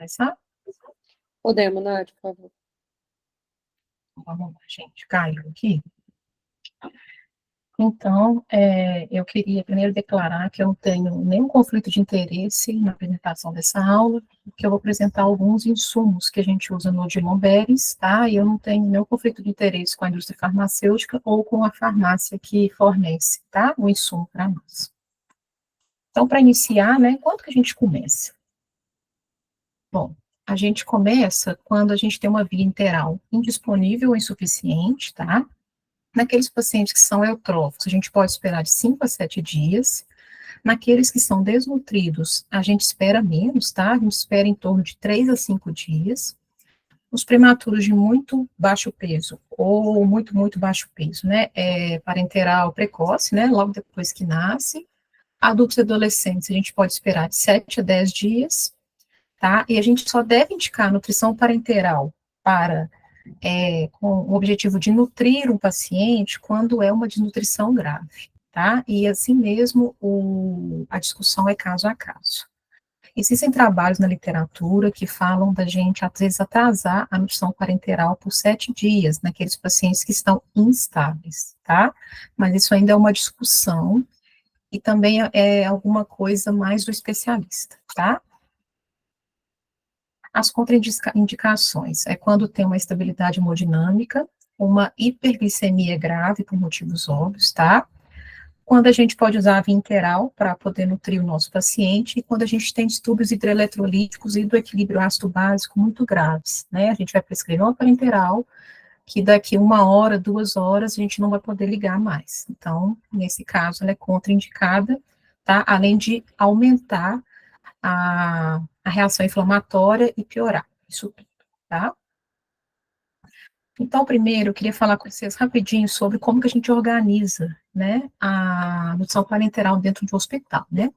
começar? Podemos, Nath, por favor. Vamos lá, gente, caiu aqui. Então, eu queria primeiro declarar que eu não tenho nenhum conflito de interesse na apresentação dessa aula, porque eu vou apresentar alguns insumos que a gente usa no Odilon Berens, tá? E eu não tenho nenhum conflito de interesse com a indústria farmacêutica ou com a farmácia que fornece, tá? O insumo para nós. Então, para iniciar, né, quando que a gente começa? Bom, a gente começa quando a gente tem uma via interal indisponível ou insuficiente, tá? Naqueles pacientes que são eutróficos, a gente pode esperar de 5 a 7 dias. Naqueles que são desnutridos, a gente espera menos, tá? A gente espera em torno de 3 a 5 dias. Os prematuros de muito baixo peso, ou muito baixo peso, né? Parenteral precoce, né? Logo depois que nasce. Adultos e adolescentes, a gente pode esperar de 7 a 10 dias, tá? E a gente só deve indicar nutrição parenteral com o objetivo de nutrir um paciente quando é uma desnutrição grave, tá? E assim mesmo, a discussão é caso a caso. Existem trabalhos na literatura que falam da gente, às vezes, atrasar a nutrição parenteral por 7 dias, naqueles pacientes que estão instáveis, tá? Mas isso ainda é uma discussão e também é alguma coisa mais do especialista, tá? As contraindicações é quando tem uma estabilidade hemodinâmica, uma hiperglicemia grave por motivos óbvios, tá? Quando a gente pode usar a via interal para poder nutrir o nosso paciente, e quando a gente tem distúrbios hidroeletrolíticos e do equilíbrio ácido básico muito graves, né? A gente vai prescrever uma parenteral, que daqui 1 hora, 2 horas, a gente não vai poder ligar mais. Então, nesse caso, ela é contraindicada, tá? Além de aumentar a reação inflamatória e piorar isso tudo, tá? Então, primeiro, eu queria falar com vocês rapidinho sobre como que a gente organiza, né, a nutrição parenteral dentro de um hospital, né?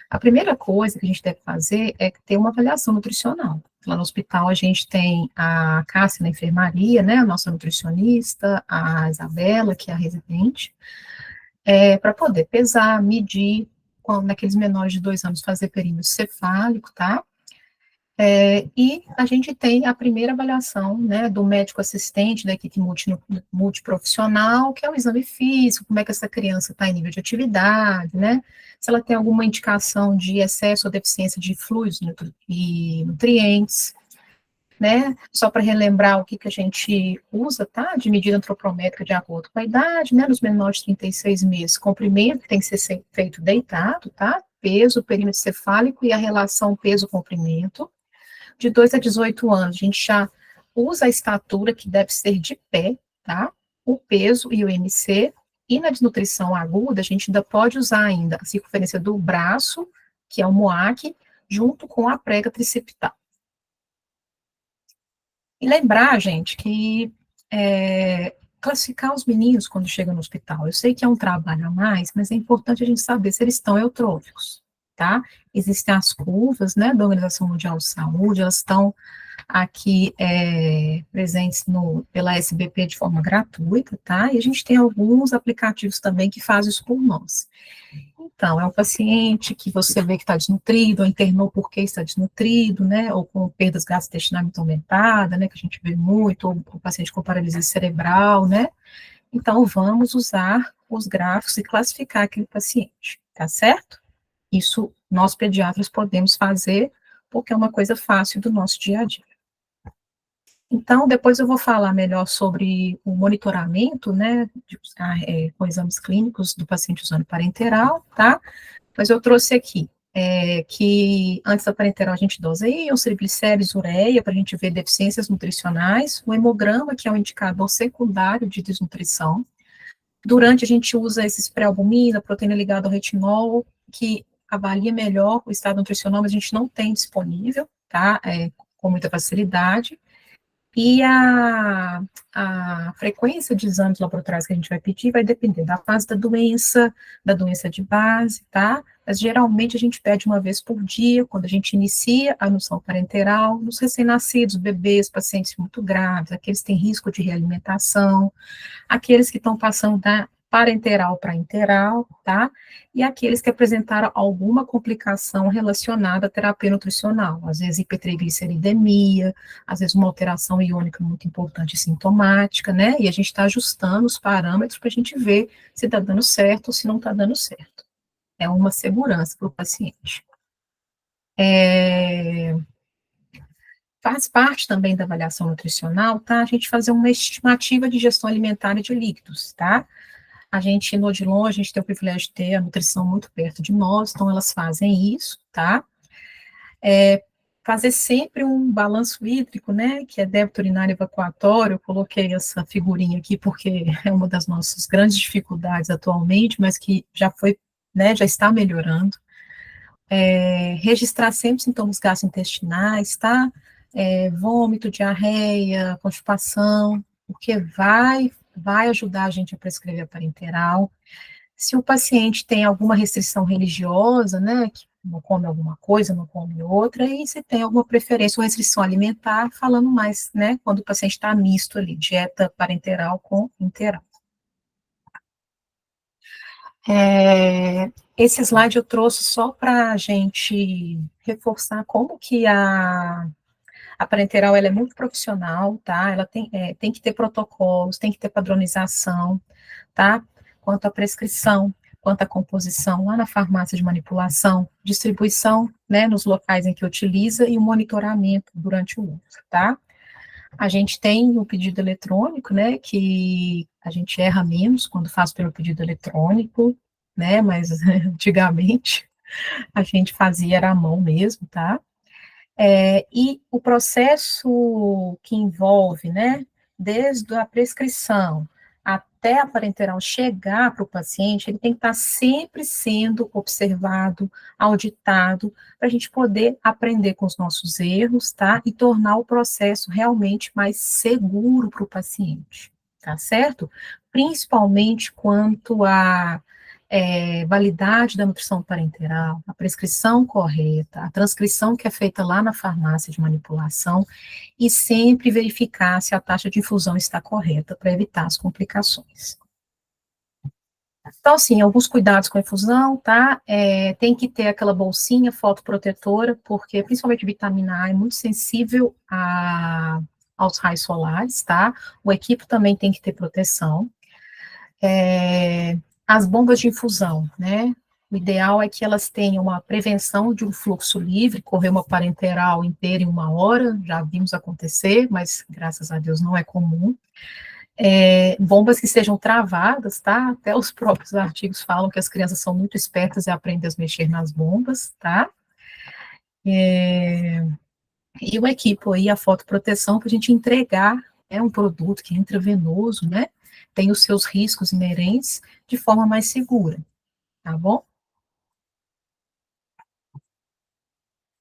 A primeira coisa que a gente deve fazer é ter uma avaliação nutricional. Lá no hospital a gente tem a Cássia na enfermaria, né, a nossa nutricionista, a Isabela, que é a residente, para poder pesar, medir, naqueles menores de 2 anos fazer perímetro cefálico, tá? E a gente tem a primeira avaliação, né, do médico assistente da equipe multiprofissional, que é o exame físico, como é que essa criança está em nível de atividade, né, se ela tem alguma indicação de excesso ou deficiência de fluidos e nutrientes, né, só para relembrar o que a gente usa, tá, de medida antropométrica de acordo com a idade, né, nos menores de 36 meses, comprimento que tem que ser feito deitado, tá, peso, perímetro cefálico e a relação peso-comprimento. De 2 a 18 anos, a gente já usa a estatura, que deve ser de pé, tá? O peso e o MC. E na desnutrição aguda, a gente ainda pode usar ainda a circunferência do braço, que é o MOAC, junto com a prega tricepital. E lembrar, gente, que classificar os meninos quando chegam no hospital, eu sei que é um trabalho a mais, mas é importante a gente saber se eles estão eutróficos, tá? Existem as curvas, né, da Organização Mundial de Saúde, elas estão aqui presentes pela SBP de forma gratuita, tá? E a gente tem alguns aplicativos também que fazem isso por nós. Então, é um paciente que você vê que está desnutrido, ou internou porque está desnutrido, né, ou com perdas gastrointestinais muito aumentadas, né, que a gente vê muito, ou o paciente com paralisia cerebral, né, então vamos usar os gráficos e classificar aquele paciente, tá certo? Isso nós pediatras podemos fazer, porque é uma coisa fácil do nosso dia a dia. Então, depois eu vou falar melhor sobre o monitoramento, né, com exames clínicos do paciente usando parenteral, tá? Mas eu trouxe aqui que antes da parenteral a gente doseia os triglicéridos, ureia, para a gente ver deficiências nutricionais, o hemograma, que é um indicador secundário de desnutrição. Durante a gente usa esses pré-albumina, proteína ligada ao retinol, que avalia melhor o estado nutricional, mas a gente não tem disponível, tá, com muita facilidade. E a frequência de exames laboratoriais que a gente vai pedir vai depender da fase da doença de base, tá? Mas geralmente a gente pede uma vez por dia, quando a gente inicia a nutrição parenteral, nos recém-nascidos, bebês, pacientes muito graves, aqueles que têm risco de realimentação, aqueles que estão passando da parenteral para interal, tá? E aqueles que apresentaram alguma complicação relacionada à terapia nutricional, às vezes hipertrigliceridemia, às vezes uma alteração iônica muito importante e sintomática, né? E a gente está ajustando os parâmetros para a gente ver se está dando certo ou se não está dando certo. É uma segurança para o paciente. Faz parte também da avaliação nutricional, tá? A gente fazer uma estimativa de gestão alimentar e de líquidos, tá? A gente, no Odilon, a gente tem o privilégio de ter a nutrição muito perto de nós, então elas fazem isso, tá? Fazer sempre um balanço hídrico, né, que é débito urinário evacuatório. Eu coloquei essa figurinha aqui porque é uma das nossas grandes dificuldades atualmente, mas que já foi, né, já está melhorando. Registrar sempre sintomas gastrointestinais, tá? Vômito, diarreia, constipação, porque vai ajudar a gente a prescrever a parenteral. Se o paciente tem alguma restrição religiosa, né, que não come alguma coisa, não come outra, e se tem alguma preferência ou restrição alimentar, falando mais, né, quando o paciente está misto ali, dieta parenteral com interal. Esse slide eu trouxe só para a gente reforçar como que a parenteral ela é muito profissional, tá? Ela tem que ter protocolos, tem que ter padronização, tá? Quanto à prescrição, quanto à composição lá na farmácia de manipulação, distribuição, né, nos locais em que utiliza e o monitoramento durante o uso, tá? A gente tem o pedido eletrônico, né, que a gente erra menos quando faz pelo pedido eletrônico, né, mas antigamente a gente fazia era à mão mesmo, tá? E o processo que envolve, né, desde a prescrição até a parenteral chegar para o paciente, ele tem que estar sempre sendo observado, auditado, para a gente poder aprender com os nossos erros, tá? E tornar o processo realmente mais seguro para o paciente, tá certo? Principalmente quanto à validade da nutrição parenteral, a prescrição correta, a transcrição que é feita lá na farmácia de manipulação, e sempre verificar se a taxa de infusão está correta para evitar as complicações. Então, assim, alguns cuidados com a infusão, tá? Tem que ter aquela bolsinha fotoprotetora, porque principalmente vitamina A é muito sensível aos raios solares, tá? O equipo também tem que ter proteção. As bombas de infusão, né? O ideal é que elas tenham uma prevenção de um fluxo livre, correr uma parenteral inteira em 1 hora, já vimos acontecer, mas graças a Deus não é comum. Bombas que sejam travadas, tá? Até os próprios artigos falam que as crianças são muito espertas e aprendem a mexer nas bombas, tá? E o equipo aí, a fotoproteção, para a gente entregar um produto que é intravenoso, né? Tem os seus riscos inerentes de forma mais segura, tá bom?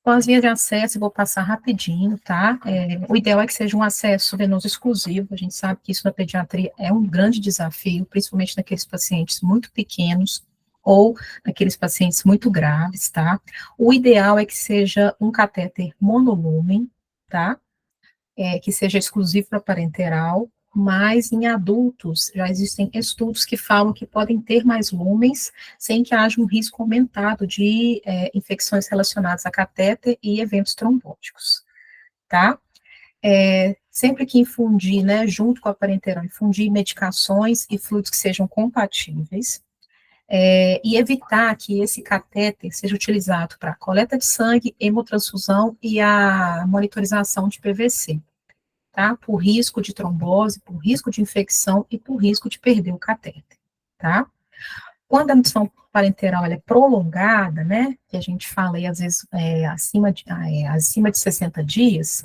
Com as vias de acesso, eu vou passar rapidinho, tá? O ideal é que seja um acesso venoso exclusivo. A gente sabe que isso na pediatria é um grande desafio, principalmente naqueles pacientes muito pequenos ou naqueles pacientes muito graves, tá? O ideal é que seja um catéter monolumen, tá? Que seja exclusivo para parenteral, mas em adultos já existem estudos que falam que podem ter mais lúmens sem que haja um risco aumentado de infecções relacionadas a catéter e eventos trombóticos, tá? Sempre que infundir, né, junto com a parenteral, infundir medicações e fluidos que sejam compatíveis, e evitar que esse catéter seja utilizado para coleta de sangue, hemotransfusão e a monitorização de PVC. Tá? Por risco de trombose, por risco de infecção e por risco de perder o catéter, tá? Quando a nutrição parenteral ela é prolongada, né, que a gente fala aí às vezes acima de 60 dias,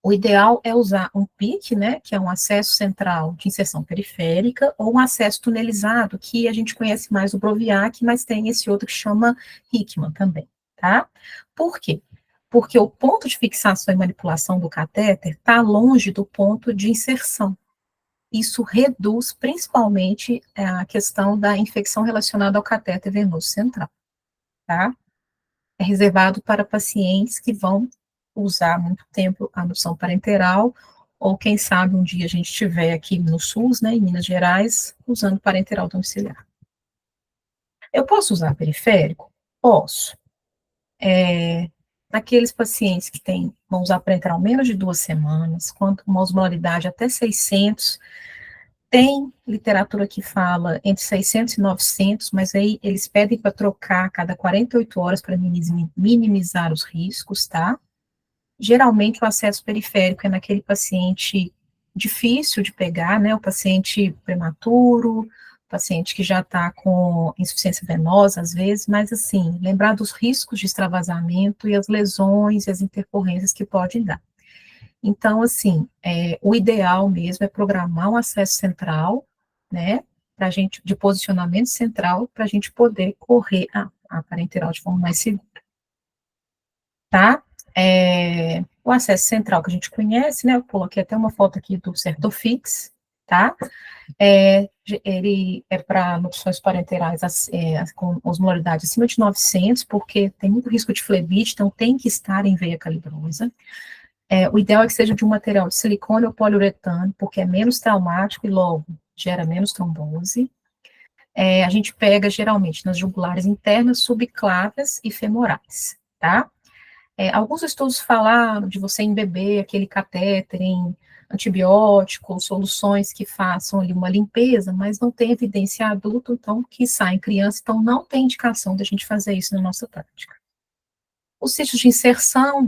o ideal é usar um PIC, né, que é um acesso central de inserção periférica, ou um acesso tunelizado, que a gente conhece mais o Broviac, mas tem esse outro que chama Hickman também, tá? Por quê? Porque o ponto de fixação e manipulação do catéter está longe do ponto de inserção. Isso reduz principalmente a questão da infecção relacionada ao catéter venoso central, tá? É reservado para pacientes que vão usar muito tempo a nutrição parenteral ou quem sabe um dia a gente estiver aqui no SUS, né, em Minas Gerais, usando parenteral domiciliar. Eu posso usar periférico? Posso. Naqueles pacientes que vão usar parenteral menos de 2 semanas, quanto uma osmolaridade até 600, tem literatura que fala entre 600 e 900, mas aí eles pedem para trocar a cada 48 horas para minimizar os riscos, tá? Geralmente o acesso periférico é naquele paciente difícil de pegar, né? O paciente prematuro, paciente que já está com insuficiência venosa, às vezes, mas assim, lembrar dos riscos de extravasamento e as lesões e as intercorrências que podem dar. Então, assim, o ideal mesmo é programar um acesso central, né, para gente, de posicionamento central, para a gente poder correr a parenteral de forma mais segura, tá? O acesso central que a gente conhece, né, eu coloquei até uma foto aqui do Certofix, tá? Ele é para nutrições parenterais com osmolaridade acima de 900, porque tem muito risco de flebite, então tem que estar em veia calibrosa. O ideal é que seja de um material de silicone ou poliuretano, porque é menos traumático e logo gera menos trombose. A gente pega geralmente nas jugulares internas, subclávias e femorais, tá? Alguns estudos falaram de você embeber aquele catéter em antibiótico, soluções que façam ali uma limpeza, mas não tem evidência adulta, então, que sai em criança, então não tem indicação da gente fazer isso na nossa prática. Os sítios de inserção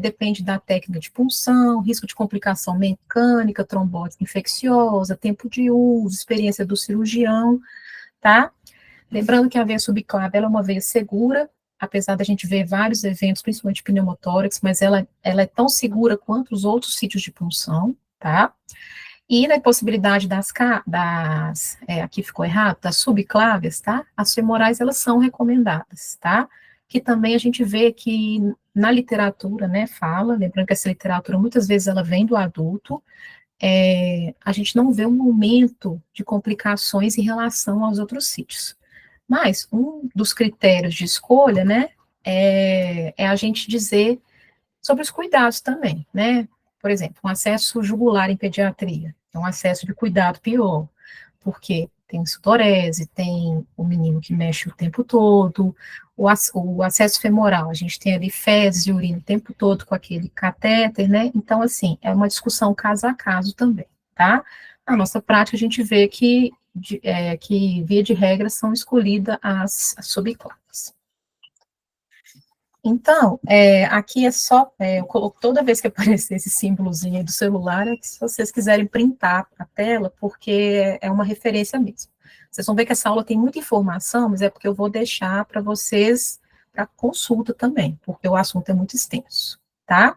depende da técnica de punção, risco de complicação mecânica, trombose infecciosa, tempo de uso, experiência do cirurgião, tá? Lembrando que a veia subclave é uma veia segura, apesar da gente ver vários eventos, principalmente pneumotórax, mas ela é tão segura quanto os outros sítios de punção, tá? E na possibilidade aqui ficou errado, das subclávias, tá? As femorais, elas são recomendadas, tá? Que também a gente vê que na literatura, né, fala, lembrando que essa literatura muitas vezes ela vem do adulto, a gente não vê um aumento de complicações em relação aos outros sítios. Mas um dos critérios de escolha, né, é a gente dizer sobre os cuidados também, né? Por exemplo, um acesso jugular em pediatria, é um acesso de cuidado pior, porque tem sudorese, tem o menino que mexe o tempo todo, o acesso femoral, a gente tem ali fezes e urina o tempo todo com aquele catéter, né? Então, assim, é uma discussão caso a caso também, tá? Na nossa prática, a gente vê que via de regra, são escolhidas as subclasses. Então, aqui é só, eu coloco toda vez que aparecer esse símbolozinho aí do celular, é que se vocês quiserem printar a tela, porque é uma referência mesmo. Vocês vão ver que essa aula tem muita informação, mas é porque eu vou deixar para vocês, para consulta também, porque o assunto é muito extenso, tá?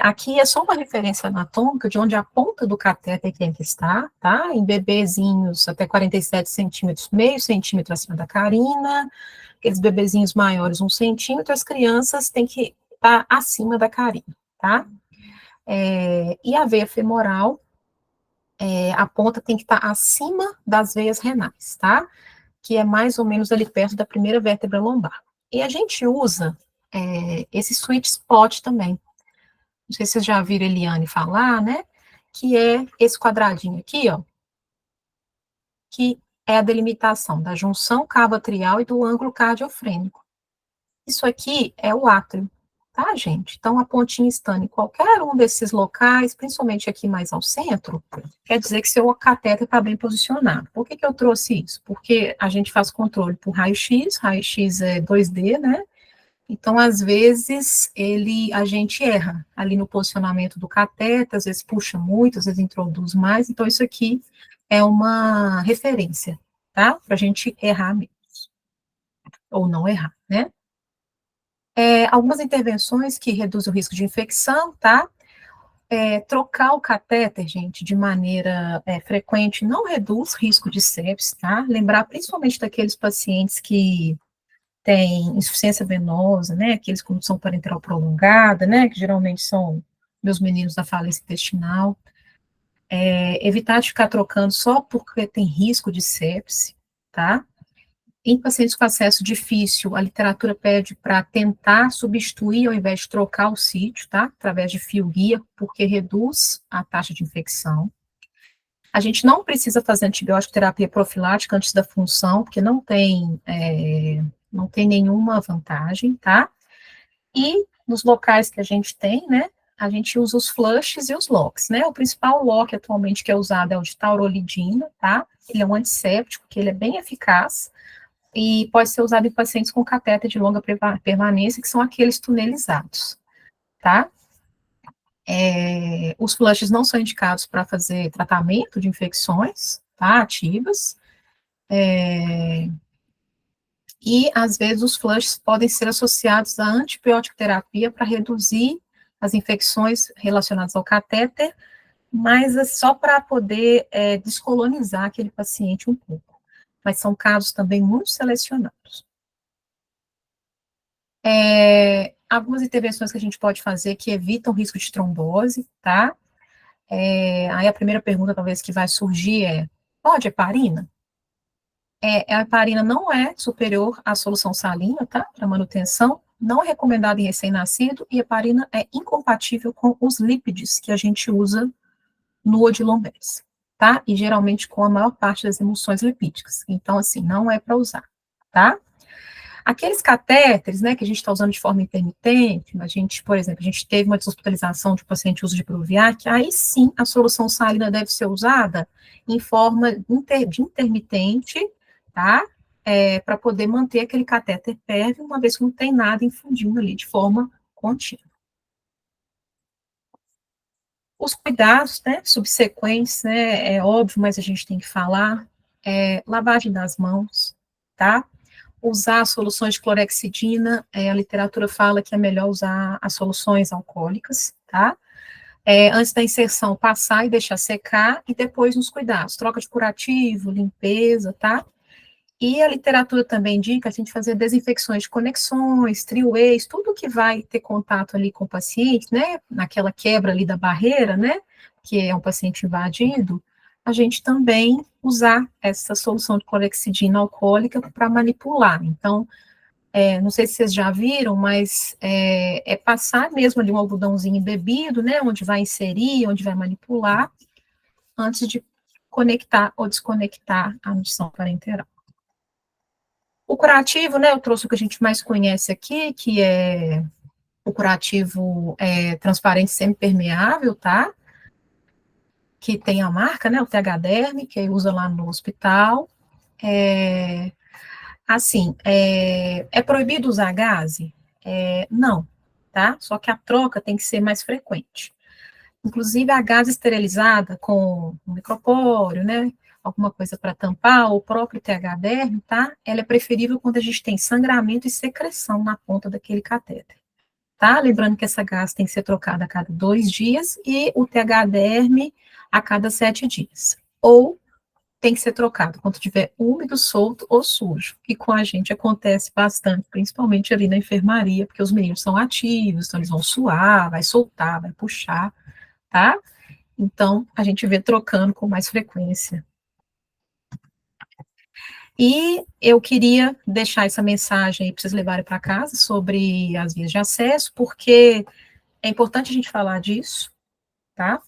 Aqui é só uma referência anatômica de onde a ponta do catéter tem que estar, tá? Em bebezinhos até 47 centímetros, meio centímetro acima da carina, aqueles bebezinhos maiores, 1 centímetro, as crianças têm que estar acima da carina, tá? E a veia femoral, a ponta tem que estar acima das veias renais, tá? Que é mais ou menos ali perto da primeira vértebra lombar. E a gente usa esse sweet spot também. Não sei se vocês já viram Eliane falar, né? Que é esse quadradinho aqui, ó, que é a delimitação da junção cavo-atrial e do ângulo cardiofrênico. Isso aqui é o átrio, tá, gente? Então, a pontinha estando em qualquer um desses locais, principalmente aqui mais ao centro, quer dizer que seu catéter está bem posicionado. Por que eu trouxe isso? Porque a gente faz controle por raio-x é 2D, né? Então, às vezes, a gente erra ali no posicionamento do cateter, às vezes puxa muito, às vezes introduz mais, então isso aqui é uma referência, tá? Para a gente errar menos, ou não errar, né? Algumas intervenções que reduzem o risco de infecção, tá? Trocar o catéter, gente, de maneira frequente não reduz risco de sepsis, tá? Lembrar principalmente daqueles pacientes que tem insuficiência venosa, né, aqueles com condição parenteral prolongada, né, que geralmente são meus meninos da falência intestinal, evitar de ficar trocando só porque tem risco de sepse, tá? Em pacientes com acesso difícil, a literatura pede para tentar substituir ao invés de trocar o sítio, tá? Através de fio-guia, porque reduz a taxa de infecção. A gente não precisa fazer antibiótico terapia profilática antes da função, porque não tem nenhuma vantagem, tá? E nos locais que a gente tem, né, a gente usa os flushes e os locks, né? O principal lock atualmente que é usado é o de taurolidina, tá? Ele é um antisséptico, que ele é bem eficaz, e pode ser usado em pacientes com catéter de longa permanência, que são aqueles tunelizados, tá? Os flushes não são indicados para fazer tratamento de infecções, tá, ativas, e às vezes os flushes podem ser associados à antibiótico terapia para reduzir as infecções relacionadas ao catéter, mas é só para poder descolonizar aquele paciente um pouco. Mas são casos também muito selecionados. Algumas intervenções que a gente pode fazer que evitam o risco de trombose, tá? Aí a primeira pergunta, talvez, que vai surgir pode heparina? A heparina não é superior à solução salina, tá? Para manutenção, não é recomendada em recém-nascido, e heparina é incompatível com os lípides que a gente usa no Odilon-Béis, tá? E geralmente com a maior parte das emulsões lipídicas. Então, assim, não é para usar, tá? Aqueles catéteres, né, que a gente está usando de forma intermitente, por exemplo, a gente teve uma deshospitalização de paciente uso de Proviac, aí sim a solução salina deve ser usada em forma de intermitente, tá? Para poder manter aquele catéter pérvio, uma vez que não tem nada infundindo ali de forma contínua. Os cuidados, né, subsequentes, né, é óbvio, mas a gente tem que falar, lavagem das mãos, tá? Usar soluções de clorexidina, a literatura fala que é melhor usar as soluções alcoólicas, tá? Antes da inserção, passar e deixar secar, e depois nos cuidados, troca de curativo, limpeza, tá? E a literatura também indica a gente fazer desinfecções de conexões, three-ways, tudo que vai ter contato ali com o paciente, né, naquela quebra ali da barreira, né, que é um paciente invadido, a gente também usar essa solução de clorexidina alcoólica para manipular. Então, não sei se vocês já viram, mas passar mesmo ali um algodãozinho embebido, né, onde vai inserir, onde vai manipular, antes de conectar ou desconectar a nutrição parenteral. O curativo, né, eu trouxe o que a gente mais conhece aqui, que é o curativo transparente semipermeável, tá? Que tem a marca, né, o TH-Derm, que usa lá no hospital. Assim, é proibido usar gaze? Não, tá? Só que a troca tem que ser mais frequente. Inclusive, a gase esterilizada com um micropóreo, né, alguma coisa para tampar, ou o próprio TH-derme, tá? Ela é preferível quando a gente tem sangramento e secreção na ponta daquele catéter, tá? Lembrando que essa gase tem que ser trocada a cada 2 dias e o TH-derme a cada 7 dias. Ou tem que ser trocado quando tiver úmido, solto ou sujo, que com a gente acontece bastante, principalmente ali na enfermaria, porque os meninos são ativos, então eles vão suar, vai soltar, vai puxar, tá? Então, a gente vê trocando com mais frequência. E eu queria deixar essa mensagem aí para vocês levarem para casa sobre as vias de acesso, porque é importante a gente falar disso, tá?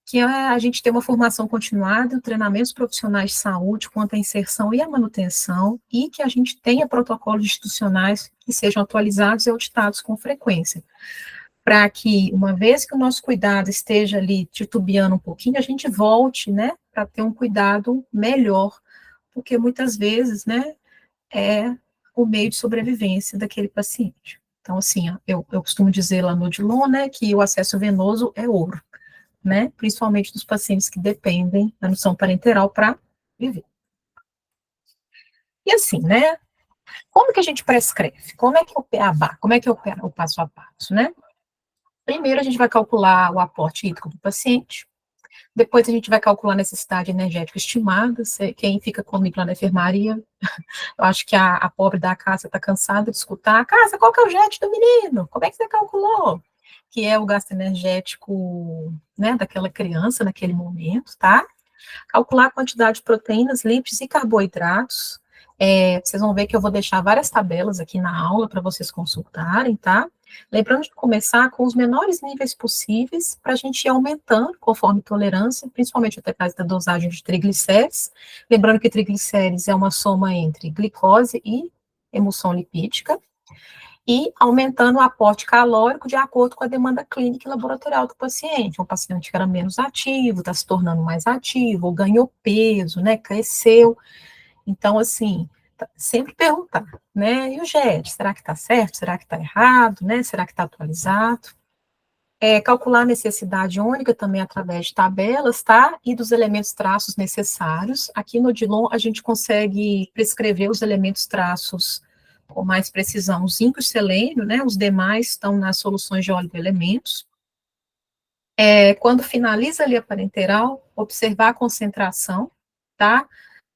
Que a gente tem uma formação continuada, treinamentos profissionais de saúde quanto à inserção e à manutenção, e que a gente tenha protocolos institucionais que sejam atualizados e auditados com frequência, para que, uma vez que o nosso cuidado esteja ali titubeando um pouquinho, a gente volte, né, para ter um cuidado melhor, porque muitas vezes, né, é o meio de sobrevivência daquele paciente. Então, assim, eu costumo dizer lá no Odilon, né, que o acesso venoso é ouro, né, principalmente dos pacientes que dependem da nutrição parenteral para viver. E assim, né, como que a gente prescreve? Como é que é o PABA? Como é que é o passo a passo, né? Primeiro, a gente vai calcular o aporte hídrico do paciente. Depois, a gente vai calcular a necessidade energética estimada. Quem fica comigo lá na enfermaria, eu acho que a pobre da casa está cansada de escutar. Casa, qual que é o jet do menino? Como é que você calculou? Que é o gasto energético, né, daquela criança naquele momento, tá? Calcular a quantidade de proteínas, lípidos e carboidratos. Vocês vão ver que eu vou deixar várias tabelas aqui na aula para vocês consultarem, tá? Lembrando de começar com os menores níveis possíveis, para a gente ir aumentando conforme tolerância, principalmente até causa da dosagem de triglicérides. Lembrando que triglicérides é uma soma entre glicose e emulsão lipídica, e aumentando o aporte calórico de acordo com a demanda clínica e laboratorial do paciente. Um paciente que era menos ativo, está se tornando mais ativo, ou ganhou peso, né, cresceu. Então, assim, sempre perguntar, né, e o GED, será que está certo, será que está errado, né, será que está atualizado? Calcular a necessidade única também através de tabelas, tá, e dos elementos traços necessários. Aqui no Odilon a gente consegue prescrever os elementos traços com mais precisão, o zinco e o selênio, né, os demais estão nas soluções de oligoelementos. Quando finaliza ali a parenteral, observar a concentração, tá?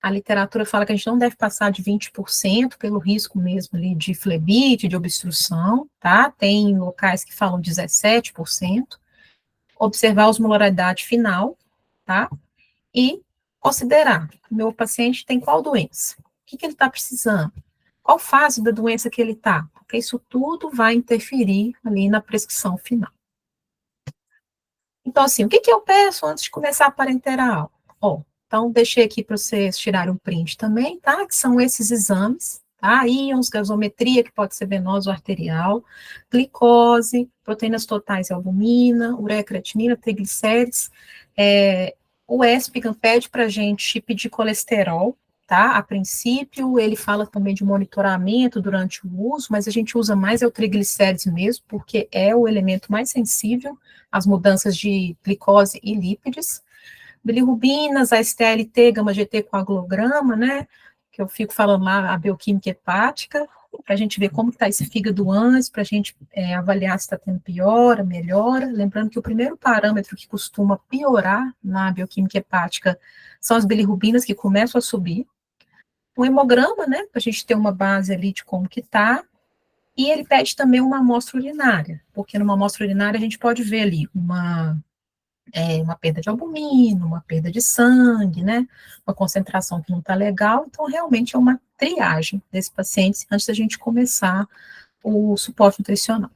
A literatura fala que a gente não deve passar de 20% pelo risco mesmo ali de flebite, de obstrução, tá? Tem locais que falam 17%. Observar a osmolaridade final, tá? E considerar, meu paciente tem qual doença? O que ele está precisando? Qual fase da doença que ele está? Porque isso tudo vai interferir ali na prescrição final. Então, assim, o que eu peço antes de começar a parenteral? Então, deixei aqui para vocês tirarem um print também, tá? Que são esses exames, tá? Íons, gasometria, que pode ser venosa ou arterial, glicose, proteínas totais e albumina, ureia, creatinina, triglicérides. O ESPGHAN pede para a gente pedir colesterol, tá? A princípio, ele fala também de monitoramento durante o uso, mas a gente usa mais o triglicérides mesmo, porque é o elemento mais sensível às mudanças de glicose e lípides. Bilirrubinas, AST-ALT, gama-GT coagulograma, né, que eu fico falando lá, a bioquímica hepática, para a gente ver como está esse fígado antes, para a gente avaliar se está tendo piora, melhora. Lembrando que o primeiro parâmetro que costuma piorar na bioquímica hepática são as bilirrubinas, que começam a subir. Um hemograma, né, para a gente ter uma base ali de como que está. E ele pede também uma amostra urinária, porque numa amostra urinária a gente pode ver ali uma perda de albumina, uma perda de sangue, né, uma concentração que não está legal, então realmente é uma triagem desse paciente antes da gente começar o suporte nutricional.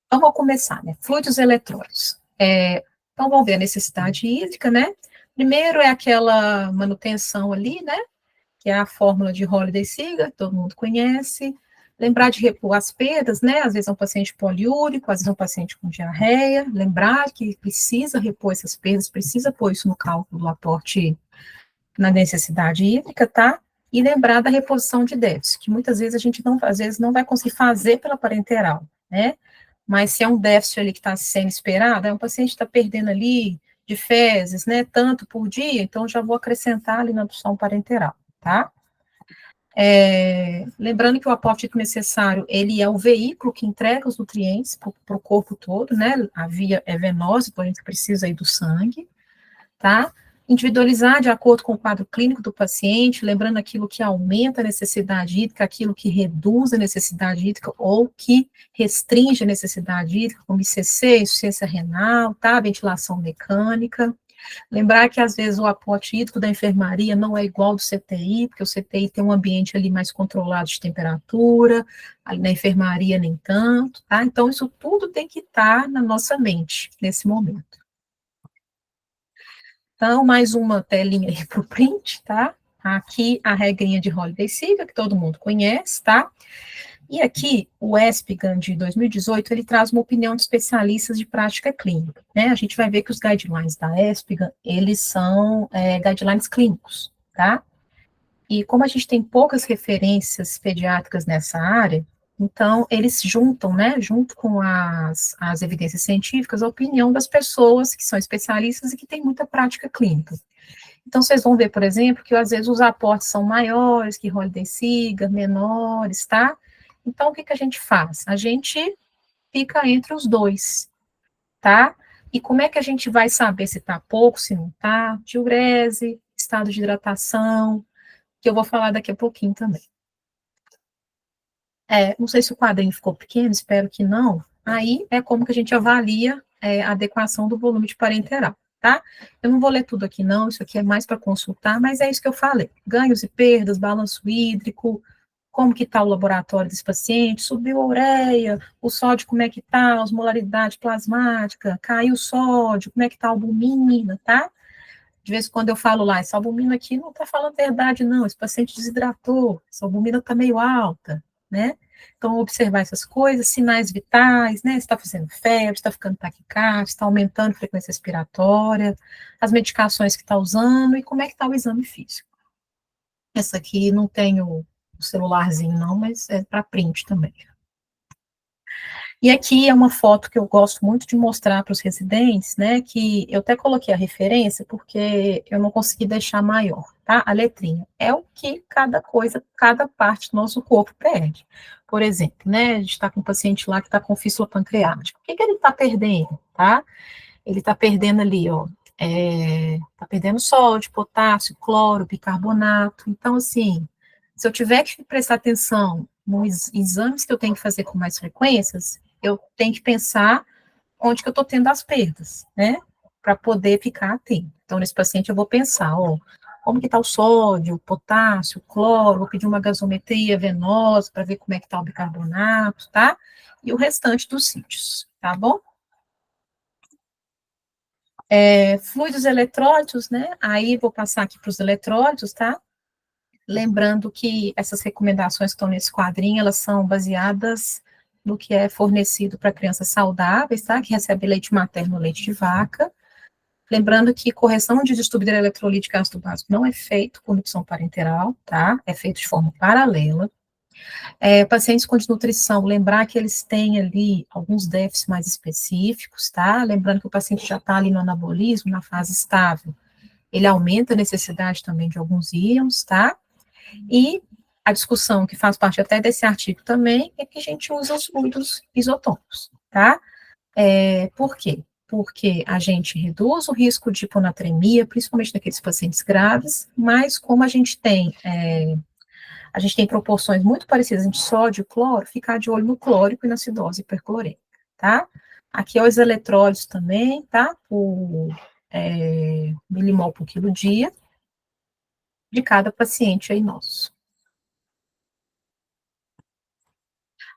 Então, vamos começar, né, fluidos eletrólitos. Então, vamos ver a necessidade hídrica, né, primeiro é aquela manutenção ali, né, que é a fórmula de Holiday-Siga, todo mundo conhece. Lembrar de repor as perdas, né? Às vezes é um paciente poliúrico, às vezes é um paciente com diarreia. Lembrar que precisa repor essas perdas, precisa pôr isso no cálculo do aporte na necessidade hídrica, tá? E lembrar da reposição de déficit, que muitas vezes a gente não, às vezes não vai conseguir fazer pela parenteral, né? Mas se é um déficit ali que está sendo esperado, um paciente está perdendo ali de fezes, né? Tanto por dia, então já vou acrescentar ali na adução parenteral, tá? Lembrando que o aporte necessário, ele é o veículo que entrega os nutrientes para o corpo todo, né, a via é venosa, então a gente precisa aí do sangue, tá? Individualizar de acordo com o quadro clínico do paciente, lembrando aquilo que aumenta a necessidade hídrica, aquilo que reduz a necessidade hídrica ou que restringe a necessidade hídrica, como ICC, insuficiência renal, tá? Ventilação mecânica. Lembrar que, às vezes, o aporte hídrico da enfermaria não é igual ao do CTI, porque o CTI tem um ambiente ali mais controlado de temperatura, ali na enfermaria nem tanto, tá? Então, isso tudo tem que estar na nossa mente, nesse momento. Então, mais uma telinha aí para o print, tá? Aqui a regrinha de Holiday-Siga, que todo mundo conhece, tá? E aqui, o ESPGHAN de 2018, ele traz uma opinião de especialistas de prática clínica, né? A gente vai ver que os guidelines da ESPGHAN, eles são guidelines clínicos, tá? E como a gente tem poucas referências pediátricas nessa área, então eles juntam, né, junto com as evidências científicas, a opinião das pessoas que são especialistas e que têm muita prática clínica. Então, vocês vão ver, por exemplo, que às vezes os aportes são maiores que Holiday-Siga, menores, tá? Então, o que a gente faz? A gente fica entre os dois, tá? E como é que a gente vai saber se tá pouco, se não tá? Diurese, estado de hidratação, que eu vou falar daqui a pouquinho também. Não sei se o quadrinho ficou pequeno, espero que não. Aí é como que a gente avalia a adequação do volume de parenteral, tá? Eu não vou ler tudo aqui não, isso aqui é mais para consultar, mas é isso que eu falei, ganhos e perdas, balanço hídrico, como que está o laboratório desse paciente, subiu a ureia, o sódio como é que está, a osmolaridade plasmática, caiu o sódio, como é que está a albumina, tá? De vez em quando eu falo lá, essa albumina aqui não está falando verdade, não. Esse paciente desidratou, essa albumina está meio alta, né? Então, observar essas coisas, sinais vitais, né? Se está fazendo febre, está ficando taquicárdia, está aumentando a frequência respiratória, as medicações que está usando e como é que está o exame físico. Essa aqui não tem o celularzinho, não, mas é para print também. E aqui é uma foto que eu gosto muito de mostrar para os residentes, né, que eu até coloquei a referência, porque eu não consegui deixar maior, tá? A letrinha. É o que cada coisa, cada parte do nosso corpo perde. Por exemplo, né, a gente está com um paciente lá que está com fístula pancreática. O que que ele está perdendo, tá? Ele está perdendo ali, ó, está perdendo sódio, potássio, cloro, bicarbonato. Então, assim, se eu tiver que prestar atenção nos exames que eu tenho que fazer com mais frequências, eu tenho que pensar onde que eu estou tendo as perdas, né? Para poder ficar atento. Então, nesse paciente, eu vou pensar, ó, como que está o sódio, o potássio, o cloro, vou pedir uma gasometria venosa para ver como é que está o bicarbonato, tá? E o restante dos sítios, tá bom? Fluidos eletrólitos, né? Aí vou passar aqui para os eletrólitos, tá? Lembrando que essas recomendações que estão nesse quadrinho, elas são baseadas no que é fornecido para crianças saudáveis, tá? Que recebe leite materno, leite de vaca. Lembrando que correção de distúrbio eletrolítico e ácido básico não é feito com indução parenteral, tá? É feito de forma paralela. Pacientes com desnutrição, lembrar que eles têm ali alguns déficits mais específicos, tá? Lembrando que o paciente já está ali no anabolismo, na fase estável. Ele aumenta a necessidade também de alguns íons, tá? E a discussão que faz parte até desse artigo também é que a gente usa os fluidos isotônicos, tá? Por quê? Porque a gente reduz o risco de hiponatremia, principalmente naqueles pacientes graves, mas como a gente tem proporções muito parecidas entre sódio e cloro, ficar de olho no clórico e na acidose hiperclorêmica, tá? Aqui é os eletrólitos também, tá? Por milimol por quilo dia de cada paciente aí nosso.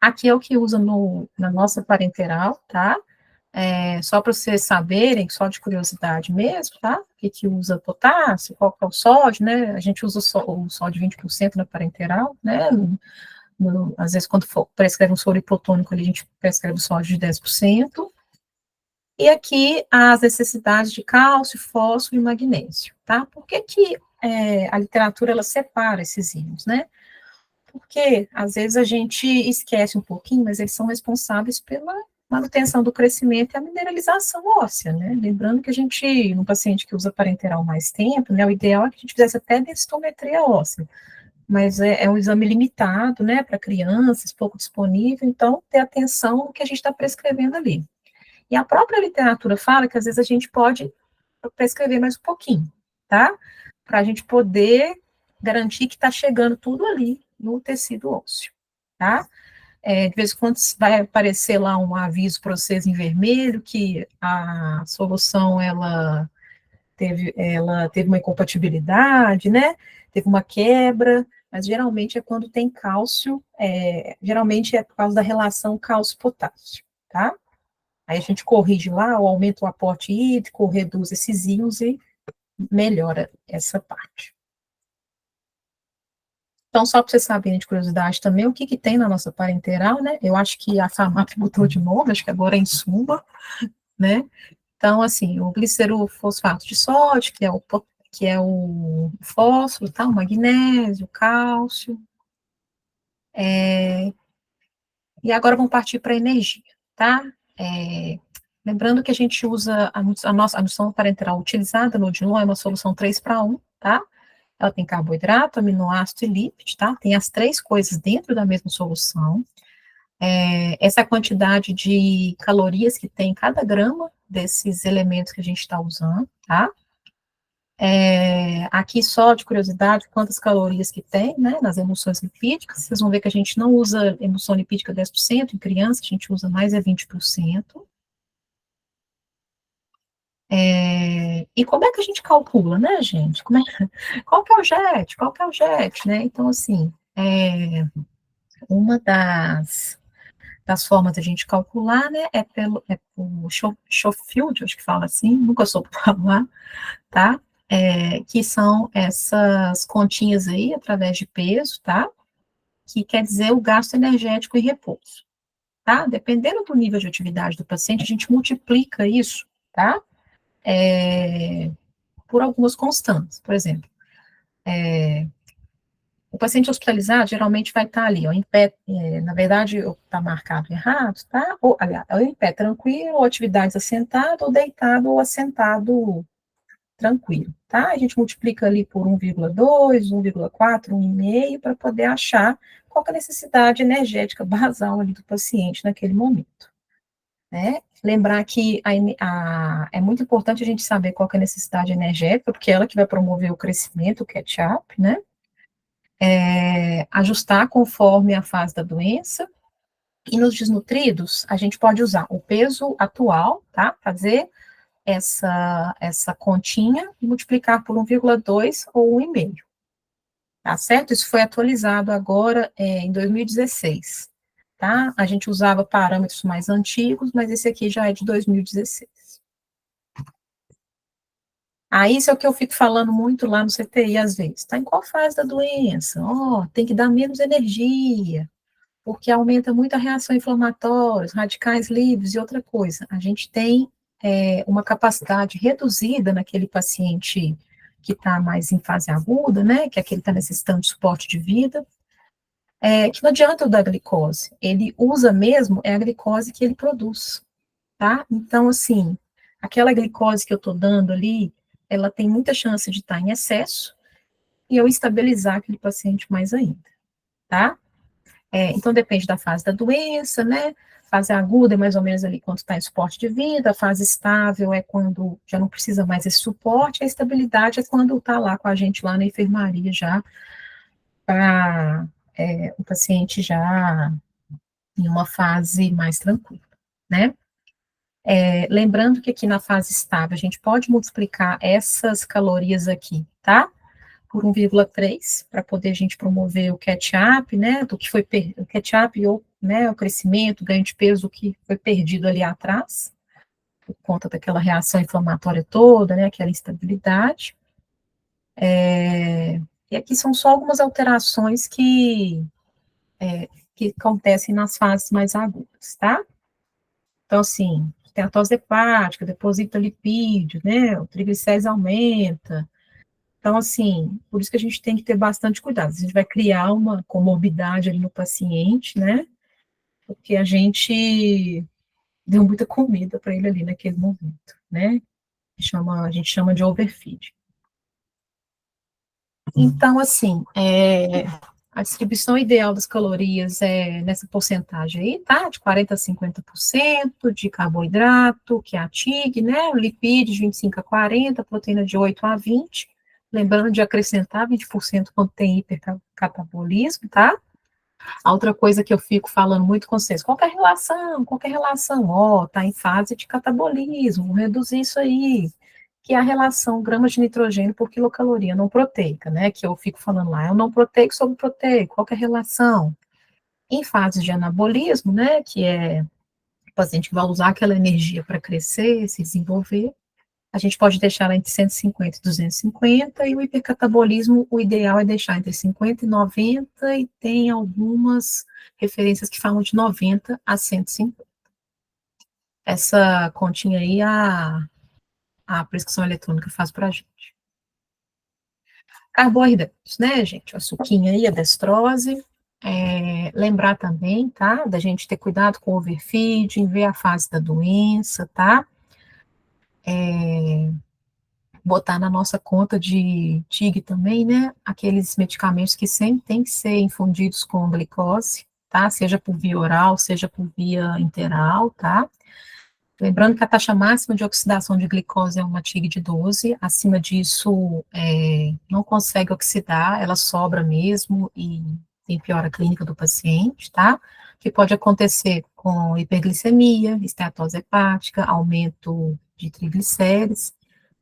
Aqui é o que usa na nossa parenteral, tá? Só para vocês saberem, só de curiosidade mesmo, tá? O que usa potássio, qual que é o sódio, né? A gente usa o sódio 20% na parenteral, né? Às vezes, quando prescreve um soro hipotônico, ali, a gente prescreve o sódio de 10%. E aqui as necessidades de cálcio, fósforo e magnésio, tá? Por que a literatura, ela separa esses íons, né? Porque, às vezes, a gente esquece um pouquinho, mas eles são responsáveis pela manutenção do crescimento e a mineralização óssea, né? Lembrando que a gente, no paciente que usa parenteral mais tempo, né, o ideal é que a gente fizesse até densitometria óssea, mas é um exame limitado, né, para crianças, pouco disponível, então, ter atenção no que a gente está prescrevendo ali. E a própria literatura fala que, às vezes, a gente pode prescrever mais um pouquinho, tá? Para a gente poder garantir que está chegando tudo ali no tecido ósseo, tá? De vez em quando vai aparecer lá um aviso para vocês em vermelho que a solução ela teve uma incompatibilidade, né? Teve uma quebra, mas geralmente é quando tem cálcio, geralmente é por causa da relação cálcio-potássio, tá? Aí a gente corrige lá, ou aumenta o aporte hídrico, ou reduz esses íons e melhora essa parte. Então, só para vocês saberem de curiosidade também, o que tem na nossa parenteral, né? Eu acho que a FAMAP botou de novo, acho que agora é em suma, né? Então, assim, o glicerofosfato de sódio, que é o fósforo, tá? O magnésio, o cálcio. E agora vamos partir para a energia, tá? Lembrando que a gente usa a nossa indução parenteral utilizada no Odilon é uma solução 3-para-1, tá? Ela tem carboidrato, aminoácido e lipídio, tá? Tem as três coisas dentro da mesma solução. Essa quantidade de calorias que tem cada grama desses elementos que a gente está usando, tá? Aqui só de curiosidade, quantas calorias que tem, né, nas emulsões lipídicas, vocês vão ver que a gente não usa emulsão lipídica 10%, em criança a gente usa mais 20%. E como é que a gente calcula, né, gente? Qual que é o JET? Qual que é o JET, né? Então, assim, uma das formas da gente calcular, né, é pelo Schofield, acho que fala assim, nunca soube falar, tá? Que são essas continhas aí, através de peso, tá? Que quer dizer o gasto energético em repouso, tá? Dependendo do nível de atividade do paciente, a gente multiplica isso, tá? Por algumas constantes. Por exemplo, o paciente hospitalizado geralmente vai estar ali, ó, em pé, na verdade, está marcado errado, tá? Ou, aliás, ou em pé tranquilo, ou atividades assentado, ou deitado, ou assentado tranquilo, tá? A gente multiplica ali por 1,2, 1,4, 1,5, para poder achar qual que é a necessidade energética basal ali do paciente naquele momento, né? Lembrar que é muito importante a gente saber qual que é a necessidade energética, porque é ela que vai promover o crescimento, o catch-up, né? Ajustar conforme a fase da doença. E nos desnutridos, a gente pode usar o peso atual, tá? Fazer essa continha e multiplicar por 1,2 ou 1,5. Tá certo? Isso foi atualizado agora em 2016. Tá? A gente usava parâmetros mais antigos, mas esse aqui já é de 2016. Aí isso é o que eu fico falando muito lá no CTI às vezes. Tá em qual fase da doença? Ó, tem que dar menos energia, porque aumenta muito a reação inflamatória, os radicais livres e outra coisa. A gente tem uma capacidade reduzida naquele paciente que está mais em fase aguda, né, que é aquele que está necessitando de suporte de vida, que não adianta eu dar glicose, ele usa mesmo a glicose que ele produz, tá? Então, assim, aquela glicose que eu estou dando ali, ela tem muita chance de estar em excesso e eu estabilizar aquele paciente mais ainda, tá? Então, depende da fase da doença, né? Fase aguda é mais ou menos ali quando está em suporte de vida, a fase estável é quando já não precisa mais esse suporte, a estabilidade é quando está lá com a gente lá na enfermaria já, para o paciente já em uma fase mais tranquila, né? Lembrando que aqui na fase estável, a gente pode multiplicar essas calorias aqui, tá? Por 1,3, para poder a gente promover o catch-up, né, do que foi o catch-up ou, né, o crescimento, o ganho de peso que foi perdido ali atrás, por conta daquela reação inflamatória toda, né, aquela instabilidade. E aqui são só algumas alterações que acontecem nas fases mais agudas, tá? Então, assim, esteatose hepática, deposita lipídio, né, o triglicérides aumenta. Então, assim, por isso que a gente tem que ter bastante cuidado. A gente vai criar uma comorbidade ali no paciente, né? Porque a gente deu muita comida para ele ali naquele momento, né? A gente chama de overfeed. Então, assim, a distribuição ideal das calorias é nessa porcentagem aí, tá? De 40% a 50% de carboidrato, que é a TIG, né? Lipídios, 25% a 40%, proteína de 8% a 20%. Lembrando de acrescentar 20% quando tem hipercatabolismo, tá? A outra coisa que eu fico falando muito com vocês, qual que é a relação? Qual que é a relação? Ó, tá em fase de catabolismo, vou reduzir isso aí, que é a relação gramas de nitrogênio por quilocaloria não proteica, né, que eu fico falando lá, é o não proteico sobre proteico, qual que é a relação? Em fase de anabolismo, né, que é o paciente que vai usar aquela energia para crescer, se desenvolver, a gente pode deixar ela entre 150 e 250, e o hipercatabolismo, o ideal é deixar entre 50 e 90, e tem algumas referências que falam de 90 a 150. Essa continha aí, a prescrição eletrônica faz para a gente. Carboidratos, né, gente? O açuquinha aí, a destrose. Lembrar também, tá, da gente ter cuidado com o overfeeding, ver a fase da doença, tá? Botar na nossa conta de TIG também, né, aqueles medicamentos que sempre tem que ser infundidos com glicose, tá, seja por via oral, seja por via interal, tá. Lembrando que a taxa máxima de oxidação de glicose é uma TIG de 12, acima disso não consegue oxidar, ela sobra mesmo e tem piora clínica do paciente, tá? Que pode acontecer com hiperglicemia, esteatose hepática, aumento de triglicérides,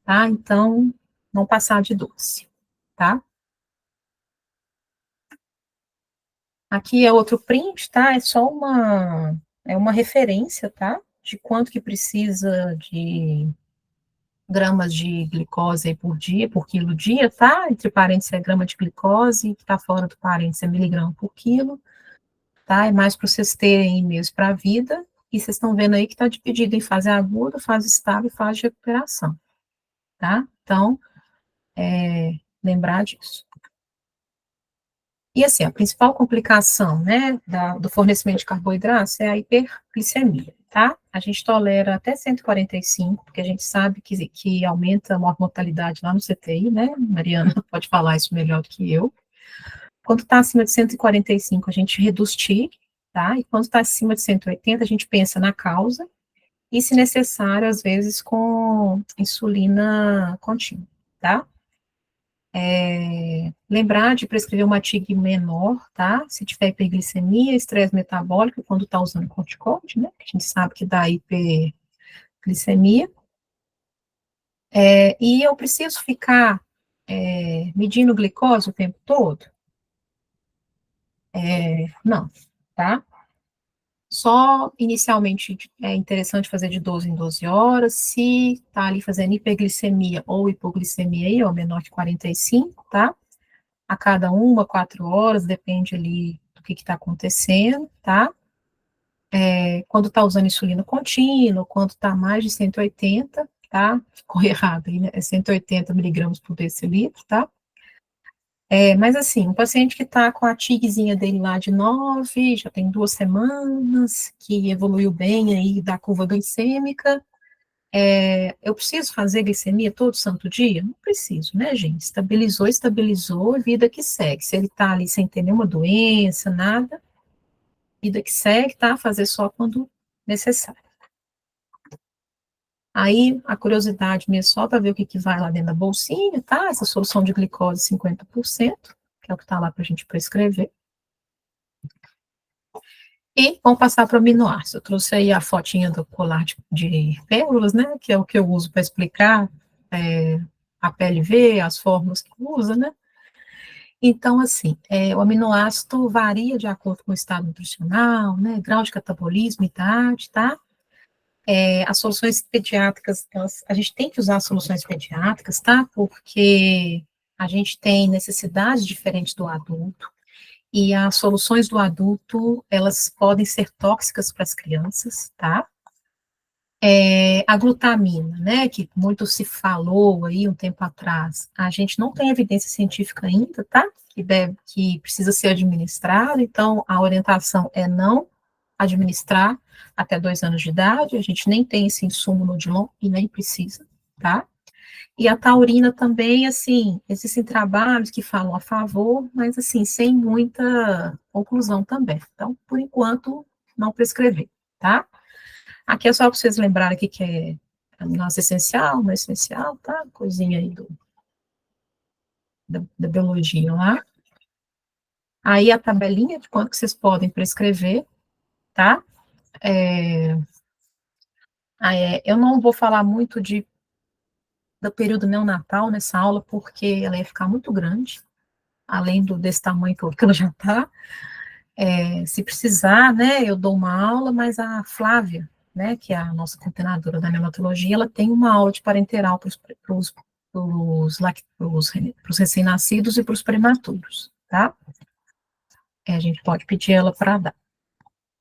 tá? Então, não passar de 12, tá? Aqui é outro print, tá? É só uma referência, tá? De quanto que precisa de gramas de glicose aí por dia, por quilo dia, tá? Entre parênteses é grama de glicose, que tá fora do parênteses é miligrama por quilo, tá? É mais para vocês terem mesmo para a vida, e vocês estão vendo aí que está dividido em fase aguda, fase estável e fase de recuperação, tá? Então, lembrar disso. E assim, a principal complicação, né, do fornecimento de carboidratos é a hiperglicemia, tá? A gente tolera até 145, porque a gente sabe que aumenta a mortalidade lá no CTI, né? Mariana pode falar isso melhor do que eu. Quando está acima de 145, a gente reduz TIG, tá? E quando está acima de 180, a gente pensa na causa, e se necessário, às vezes, com insulina contínua, tá? Lembrar de prescrever uma TIG menor, tá? Se tiver hiperglicemia, estresse metabólico, quando está usando corticoide, né? Que a gente sabe que dá hiperglicemia. E eu preciso ficar medindo glicose o tempo todo? Não, tá? Só inicialmente é interessante fazer de 12 em 12 horas. Se está ali fazendo hiperglicemia ou hipoglicemia aí, ó, menor que 45, tá? A cada 1 a 4 horas, depende ali do que está acontecendo, tá? Quando está usando insulina contínua, quando está mais de 180, tá? Ficou errado aí, né? É 180 miligramas por decilitro, tá? Mas assim, um paciente que está com a TIGzinha dele lá de 9, já tem 2 semanas, que evoluiu bem aí da curva glicêmica, eu preciso fazer glicemia todo santo dia? Não preciso, né, gente? Estabilizou, estabilizou, vida que segue. Se ele está ali sem ter nenhuma doença, nada, vida que segue, tá? Fazer só quando necessário. Aí, a curiosidade mesmo só para ver o que vai lá dentro da bolsinha, tá? Essa solução de glicose 50%, que é o que está lá para a gente prescrever. E vamos passar para o aminoácido. Eu trouxe aí a fotinha do colar de pérolas, né? Que é o que eu uso para explicar a PLV, as fórmulas que usa, né? Então, assim, o aminoácido varia de acordo com o estado nutricional, né? Grau de catabolismo, idade, tá? As soluções pediátricas, a gente tem que usar soluções pediátricas, tá? Porque a gente tem necessidades diferentes do adulto. E as soluções do adulto, elas podem ser tóxicas para as crianças, tá? A glutamina, né, que muito se falou aí um tempo atrás, a gente não tem evidência científica ainda, tá? Que precisa ser administrada, então a orientação é não administrar até 2 anos de idade, a gente nem tem esse insumo no Odilon e nem precisa, tá? E a taurina também, assim, existem trabalhos que falam a favor, mas, assim, sem muita conclusão também. Então, por enquanto, não prescrever, tá? Aqui é só para vocês lembrarem aqui que é nosso essencial, não é essencial, tá? Coisinha aí da biologia lá. Aí a tabelinha de quanto que vocês podem prescrever, tá? Eu não vou falar muito do período neonatal nessa aula, porque ela ia ficar muito grande, além desse tamanho que ela já está. Se precisar, né, eu dou uma aula, mas a Flávia, né, que é a nossa coordenadora da neonatologia, ela tem uma aula de parenteral para os recém-nascidos e para os prematuros, tá? A gente pode pedir ela para dar.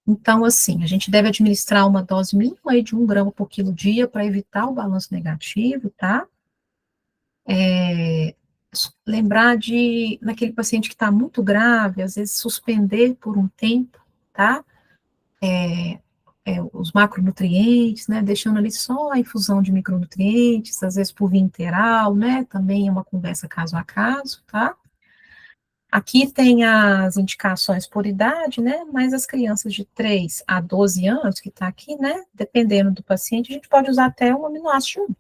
Então, assim, a gente deve administrar uma dose mínima aí de 1 grama por quilo dia para evitar o balanço negativo, tá? Lembrar naquele paciente que está muito grave, às vezes suspender por um tempo, tá? Os macronutrientes, né, deixando ali só a infusão de micronutrientes, às vezes por via interal, né, também é uma conversa caso a caso, tá? Aqui tem as indicações por idade, né, mas as crianças de 3 a 12 anos, que tá aqui, né, dependendo do paciente, a gente pode usar até um aminoácido 1,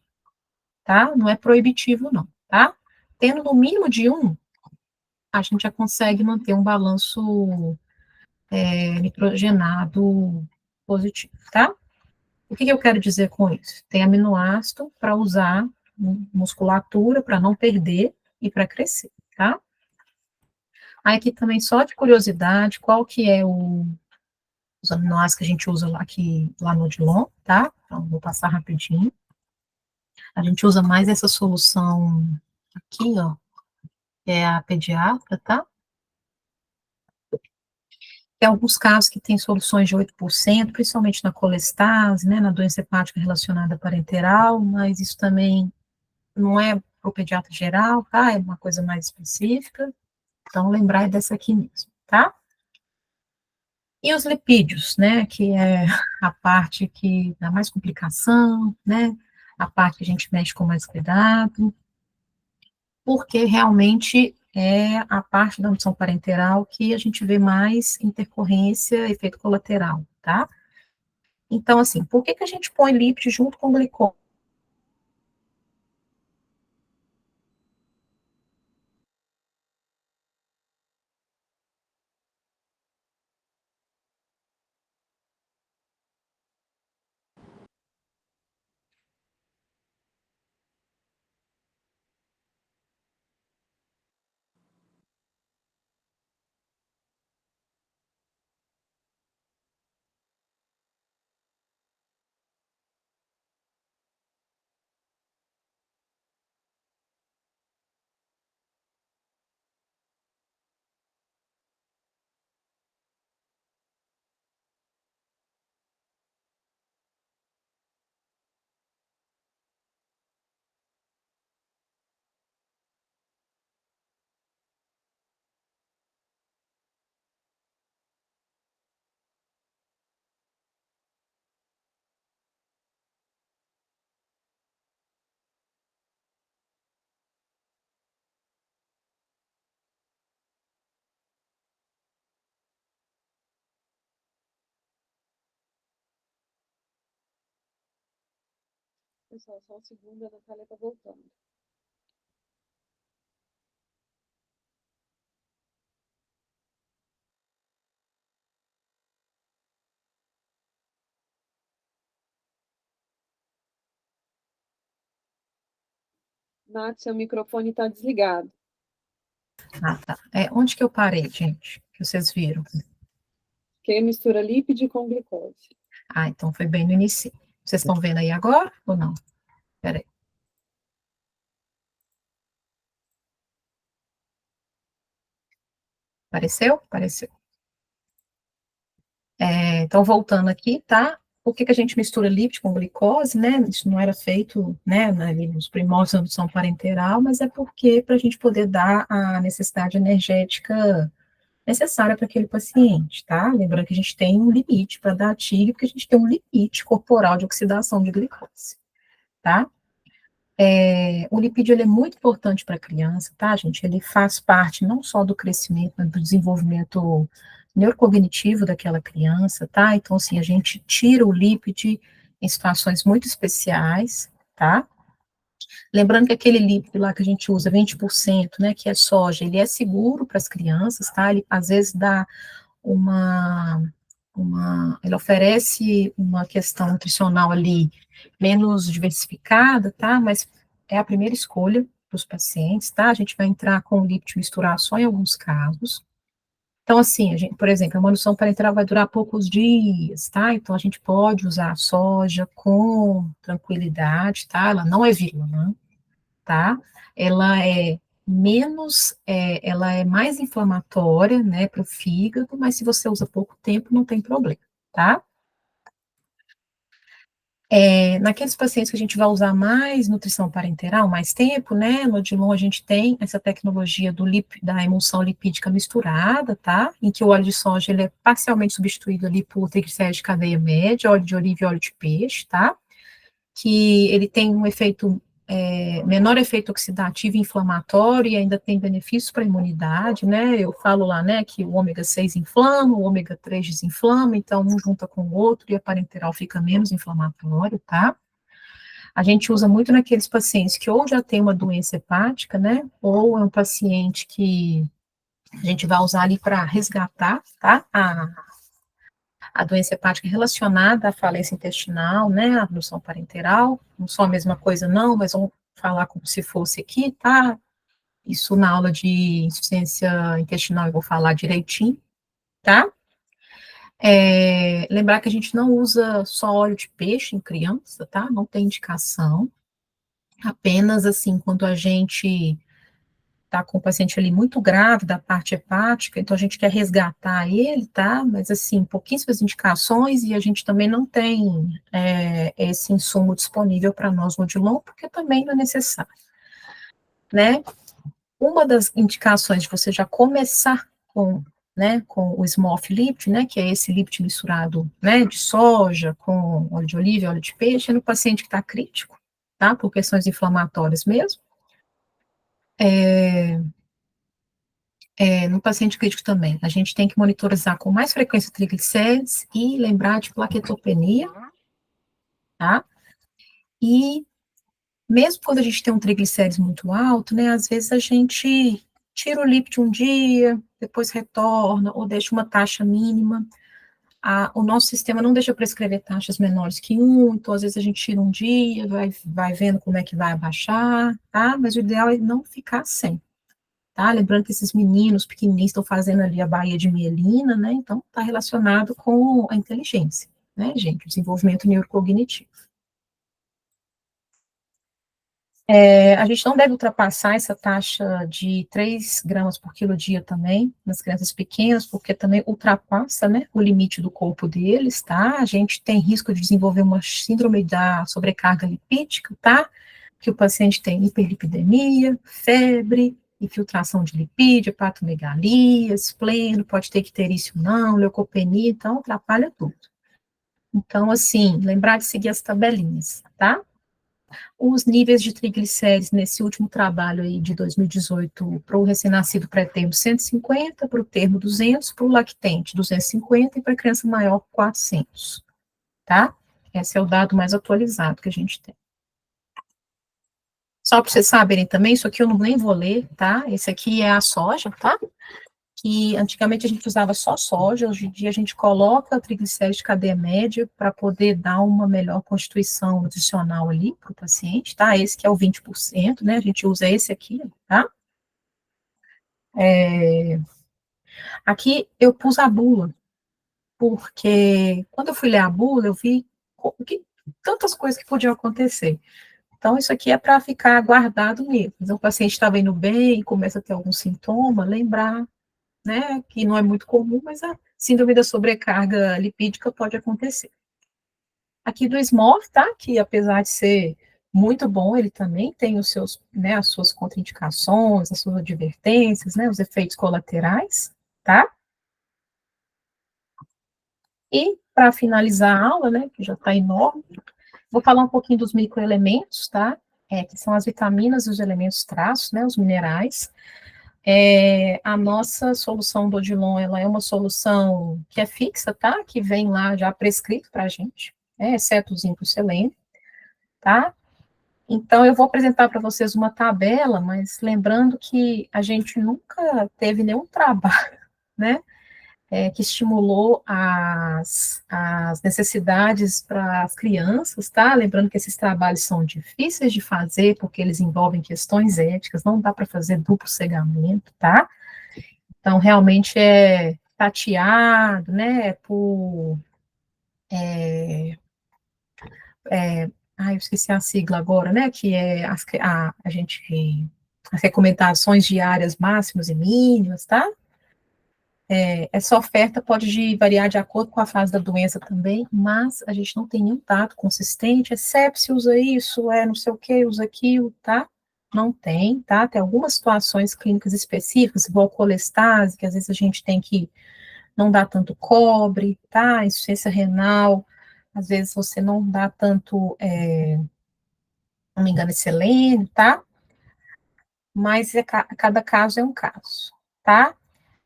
tá? Não é proibitivo, não, tá? Tendo no mínimo de 1, a gente já consegue manter um balanço nitrogenado positivo, tá? O que eu quero dizer com isso? Tem aminoácido para usar musculatura, para não perder e para crescer, tá? Aí aqui também, só de curiosidade, qual que é os aminoácidos que a gente usa lá no Odilon, tá? Então, vou passar rapidinho. A gente usa mais essa solução aqui, ó, que é a pediatra, tá? Tem alguns casos que tem soluções de 8%, principalmente na colestase, né, na doença hepática relacionada parenteral, mas isso também não é para o pediatra geral, tá? É uma coisa mais específica. Então, lembrar dessa aqui mesmo, tá? E os lipídios, né, que é a parte que dá mais complicação, né, a parte que a gente mexe com mais cuidado, porque realmente é a parte da nutrição parenteral que a gente vê mais intercorrência, efeito colateral, tá? Então, assim, por que a gente põe lipídio junto com glicose? Pessoal, só um segundo, a Natália tá voltando. Nath, seu microfone está desligado. Ah, tá. Onde que eu parei, gente? Que vocês viram? Que mistura lípide com glicose. Ah, então foi bem no início. Vocês estão vendo aí agora ou não? Peraí. Apareceu? Apareceu. Então, voltando aqui, tá? Por que a gente mistura lipídio com glicose, né? Isso não era feito, né, ali nos primórdios da nutrição parenteral, mas é porque para a gente poder dar a necessidade energética necessária para aquele paciente, tá? Lembrando que a gente tem um limite para dar a TIG, porque a gente tem um limite corporal de oxidação de glicose, tá? O lipídio ele é muito importante para a criança, tá, gente? Ele faz parte não só do crescimento, mas do desenvolvimento neurocognitivo daquela criança, tá? Então, assim, a gente tira o lipídio em situações muito especiais, tá? Lembrando que aquele lípido lá que a gente usa, 20%, né, que é soja, ele é seguro para as crianças, tá? Ele às vezes dá uma, ele oferece uma questão nutricional ali menos diversificada, tá? Mas é a primeira escolha para os pacientes, tá? A gente vai entrar com o lípide misturar só em alguns casos. Então, assim, por exemplo, a manutenção parenteral vai durar poucos dias, tá? Então, a gente pode usar a soja com tranquilidade, tá? Ela não é vilã, tá? Ela é ela é mais inflamatória, né, para o fígado, mas se você usa pouco tempo, não tem problema, tá? Naqueles pacientes que a gente vai usar mais nutrição parenteral, mais tempo, né, no Odilon a gente tem essa tecnologia da emulsão lipídica misturada, tá? Em que o óleo de soja, ele é parcialmente substituído ali por triglicéridos de cadeia média, óleo de oliva e óleo de peixe, tá? Que ele tem um efeito, menor efeito oxidativo e inflamatório e ainda tem benefícios para a imunidade, né? Eu falo lá, né, que o ômega 6 inflama, o ômega 3 desinflama, então um junta com o outro e a parenteral fica menos inflamatório, tá? A gente usa muito naqueles pacientes que ou já tem uma doença hepática, né, ou é um paciente que a gente vai usar ali para resgatar, tá, A doença hepática é relacionada à falência intestinal, né, à redução parenteral, não são a mesma coisa não, mas vamos falar como se fosse aqui, tá? Isso na aula de insuficiência intestinal eu vou falar direitinho, tá? Lembrar que a gente não usa só óleo de peixe em criança, tá? Não tem indicação. Apenas assim, quando a gente tá com o paciente ali muito grave da parte hepática, então a gente quer resgatar ele, tá? Mas assim, pouquíssimas indicações e a gente também não tem esse insumo disponível para nós no Odilon, porque também não é necessário, né? Uma das indicações de você já começar com, né, com o SMOF Lipt, né, que é esse Lipt misturado, né, de soja com óleo de oliva e óleo de peixe, é no paciente que está crítico, tá, por questões inflamatórias mesmo. No paciente crítico também, a gente tem que monitorizar com mais frequência triglicérides e lembrar de plaquetopenia, tá? E mesmo quando a gente tem um triglicérides muito alto, né, às vezes a gente tira o Lipt um dia, depois retorna, ou deixa uma taxa mínima. O nosso sistema não deixa prescrever taxas menores que 1, então às vezes a gente tira um dia, vai vendo como é que vai abaixar, tá? Mas o ideal é não ficar sem, tá? Lembrando que esses meninos pequenininhos estão fazendo ali a baía de mielina, né? Então está relacionado com a inteligência, né, gente? O desenvolvimento neurocognitivo. A gente não deve ultrapassar essa taxa de 3 gramas por quilo dia também, nas crianças pequenas, porque também ultrapassa, né, o limite do corpo deles, tá? A gente tem risco de desenvolver uma síndrome da sobrecarga lipídica, tá? Que o paciente tem hiperlipidemia, febre, infiltração de lipídio, hepatomegalia, espleno, pode ter icterícia ou não, leucopenia, então atrapalha tudo. Então, assim, lembrar de seguir as tabelinhas, tá? Os níveis de triglicérides nesse último trabalho aí de 2018 para o recém-nascido pré-termo 150, para o termo 200, para o lactente 250 e para a criança maior 400, tá? Esse é o dado mais atualizado que a gente tem. Só para vocês saberem também, isso aqui eu nem vou ler, tá? Esse aqui é a soja, tá? Que antigamente a gente usava só soja, hoje em dia a gente coloca triglicérides de cadeia média para poder dar uma melhor constituição nutricional ali para o paciente, tá? Esse que é o 20%, né? A gente usa esse aqui, tá? Aqui eu pus a bula, porque quando eu fui ler a bula, eu vi tantas coisas que podiam acontecer. Então, isso aqui é para ficar guardado mesmo. Então, o paciente estava indo bem, começa a ter algum sintoma, lembrar, né, que não é muito comum, mas a síndrome da sobrecarga lipídica pode acontecer. Aqui do SMORF, tá, que apesar de ser muito bom, ele também tem os seus, né, as suas contraindicações, as suas advertências, né, os efeitos colaterais, tá? E, para finalizar a aula, né, que já está enorme, vou falar um pouquinho dos microelementos, tá? Que são as vitaminas e os elementos traços, né, os minerais. A nossa solução do Odilon, ela é uma solução que é fixa, tá? Que vem lá já prescrito para a gente, né? Exceto o zinco e o selênio, tá? Então, eu vou apresentar para vocês uma tabela, mas lembrando que a gente nunca teve nenhum trabalho, né? Que estimulou as necessidades para as crianças, tá? Lembrando que esses trabalhos são difíceis de fazer, porque eles envolvem questões éticas, não dá para fazer duplo cegamento, tá? Então, realmente é tateado, né, eu esqueci a sigla agora, né, que é as recomendações diárias máximas e mínimas, tá? Essa oferta pode variar de acordo com a fase da doença também, mas a gente não tem nenhum dado consistente, sepse usa isso, não sei o que, usa aquilo, tá? Não tem, tá? Tem algumas situações clínicas específicas, igual colestase, que às vezes a gente tem que não dar tanto cobre, tá? Insuficiência renal, às vezes você não dá tanto, não me engano, selênio, tá? Mas cada caso é um caso, tá?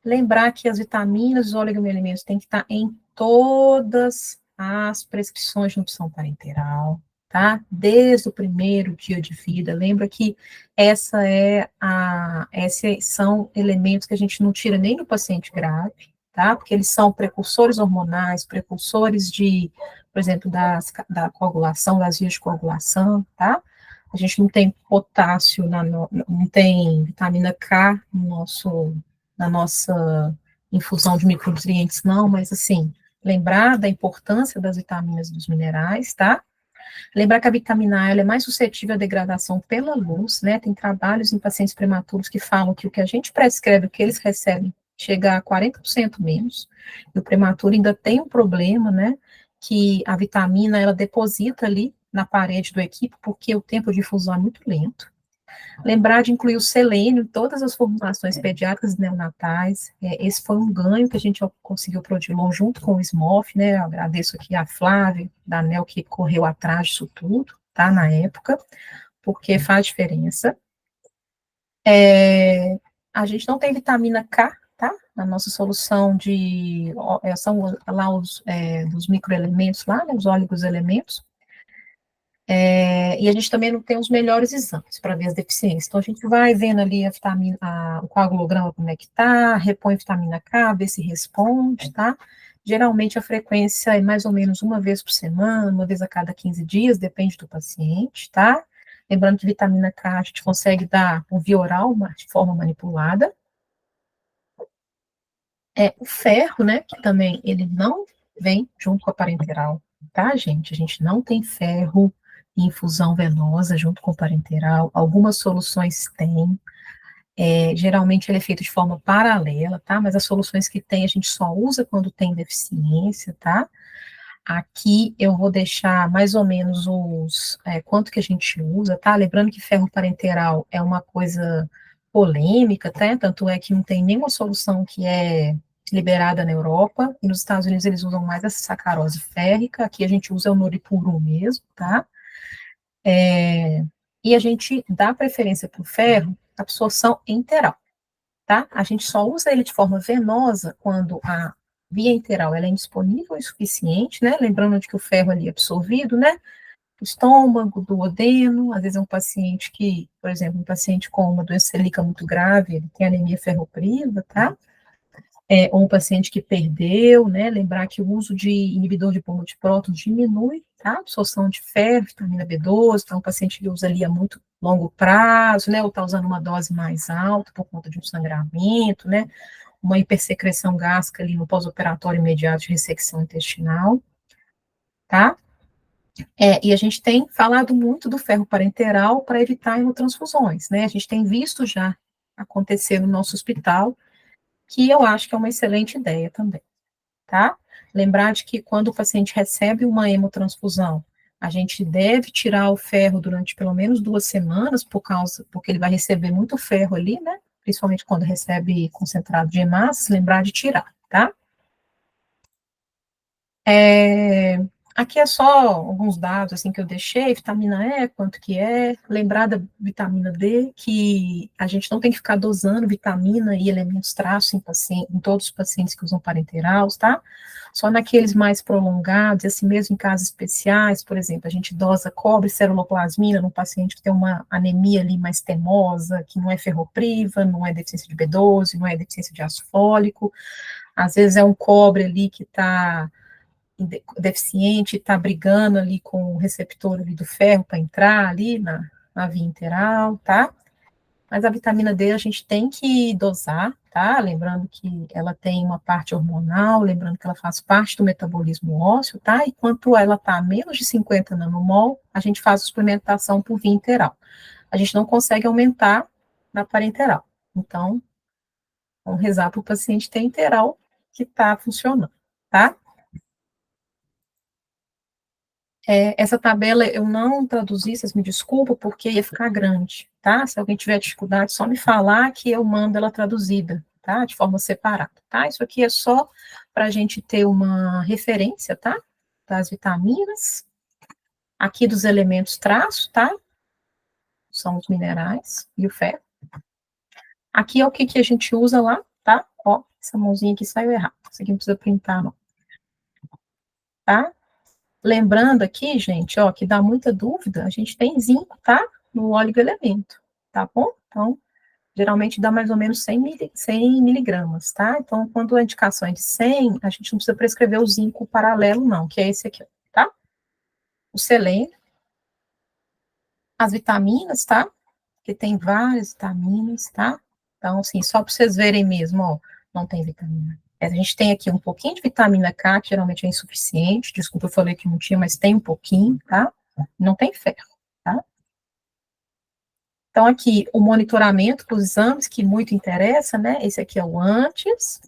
Lembrar que as vitaminas e os oligoelementos têm que estar em todas as prescrições de nutrição parenteral, tá? Desde o primeiro dia de vida. Lembra que esses são elementos que a gente não tira nem no paciente grave, tá? Porque eles são precursores hormonais, precursores de, por exemplo, da coagulação, das vias de coagulação, tá? A gente não tem potássio, não tem vitamina K na nossa infusão de micronutrientes, não, mas assim, lembrar da importância das vitaminas e dos minerais, tá? Lembrar que a vitamina A ela é mais suscetível à degradação pela luz, né? Tem trabalhos em pacientes prematuros que falam que o que a gente prescreve, o que eles recebem, chega a 40% menos. E o prematuro ainda tem um problema, né? Que a vitamina ela deposita ali na parede do equipo, porque o tempo de infusão é muito lento. Lembrar de incluir o selênio em todas as formulações pediátricas e neonatais. Esse foi um ganho que a gente conseguiu para o Odilon junto com o SMOF, né? Eu agradeço aqui a Flávia, da ANEL, que correu atrás disso tudo, tá? Na época, porque faz diferença. A gente não tem vitamina K, tá? Na nossa solução são lá dos microelementos lá, né? Os elementos. E a gente também não tem os melhores exames para ver as deficiências. Então, a gente vai vendo ali a vitamina, o coagulograma, como é que tá, repõe vitamina K, vê se responde, tá? Geralmente, a frequência é mais ou menos uma vez por semana, uma vez a cada 15 dias, depende do paciente, tá? Lembrando que vitamina K a gente consegue dar por via oral, de forma manipulada. O ferro, né, que também ele não vem junto com a parenteral, tá, gente? A gente não tem ferro em infusão venosa junto com o parenteral. Algumas soluções têm. Geralmente ele é feito de forma paralela, tá? Mas as soluções que tem a gente só usa quando tem deficiência, tá? Aqui eu vou deixar mais ou menos quanto que a gente usa, tá? Lembrando que ferro parenteral é uma coisa polêmica, tá? Tanto é que não tem nenhuma solução que é liberada na Europa, e nos Estados Unidos eles usam mais essa sacarose férrica, aqui a gente usa o Noripurum mesmo, tá? E a gente dá preferência para o ferro, absorção enteral, tá? A gente só usa ele de forma venosa quando a via enteral ela é indisponível o suficiente, né? Lembrando de que o ferro ali é absorvido, né? Do estômago, do duodeno, às vezes é um paciente que, por exemplo, um paciente com uma doença celíaca muito grave, ele tem anemia ferropriva, tá? Ou um paciente que perdeu, né? Lembrar que o uso de inibidor de bomba de prótons diminui, tá? A absorção de ferro, vitamina B12, então um paciente que usa ali a muito longo prazo, né? Ou está usando uma dose mais alta por conta de um sangramento, né? Uma hipersecreção gástrica ali no pós-operatório imediato de ressecção intestinal, tá? E a gente tem falado muito do ferro parenteral para evitar hemotransfusões, né? A gente tem visto já acontecer no nosso hospital, que eu acho que é uma excelente ideia também, tá? Lembrar de que quando o paciente recebe uma hemotransfusão, a gente deve tirar o ferro durante pelo menos 2 semanas, porque ele vai receber muito ferro ali, né? Principalmente quando recebe concentrado de hemácias, lembrar de tirar, tá? Aqui é só alguns dados assim que eu deixei, vitamina E, quanto que é, lembrar da vitamina D, que a gente não tem que ficar dosando vitamina e elementos traços em todos os pacientes que usam parenterals, tá? Só naqueles mais prolongados, e assim mesmo em casos especiais, por exemplo, a gente dosa cobre e ceruloplasmina num paciente que tem uma anemia ali mais temosa, que não é ferropriva, não é deficiência de B12, não é deficiência de ácido fólico, às vezes é um cobre ali que está deficiente, está brigando ali com o receptor ali do ferro para entrar ali na via interal, tá? Mas a vitamina D a gente tem que dosar, tá? Lembrando que ela tem uma parte hormonal, lembrando que ela faz parte do metabolismo ósseo, tá? E quanto ela está a menos de 50 nanomol, a gente faz a suplementação por via interal. A gente não consegue aumentar na parenteral. Então, vamos rezar para o paciente ter interal que está funcionando, tá? Essa tabela eu não traduzi, vocês me desculpam, porque ia ficar grande, tá? Se alguém tiver dificuldade, só me falar que eu mando ela traduzida, tá? De forma separada, tá? Isso aqui é só para a gente ter uma referência, tá? Das vitaminas, aqui dos elementos traço, tá? São os minerais e o ferro. Aqui é o que a gente usa lá, tá? Ó, essa mãozinha aqui saiu errado, isso aqui não precisa printar, não, tá? Lembrando aqui, gente, ó, que dá muita dúvida, a gente tem zinco, tá? No óleo elemento, tá bom? Então, geralmente dá mais ou menos 100 miligramas, tá? Então, quando a indicação é de 100, a gente não precisa prescrever o zinco paralelo, não, que é esse aqui, tá? O selênio, as vitaminas, tá? Que tem várias vitaminas, tá? Então, assim, só para vocês verem mesmo, ó, não tem vitamina. A gente tem aqui um pouquinho de vitamina K, que geralmente é insuficiente, desculpa, eu falei que não tinha, mas tem um pouquinho, tá? Não tem ferro, tá? Então, aqui, o monitoramento com os exames, que muito interessa, né? Esse aqui é o antes,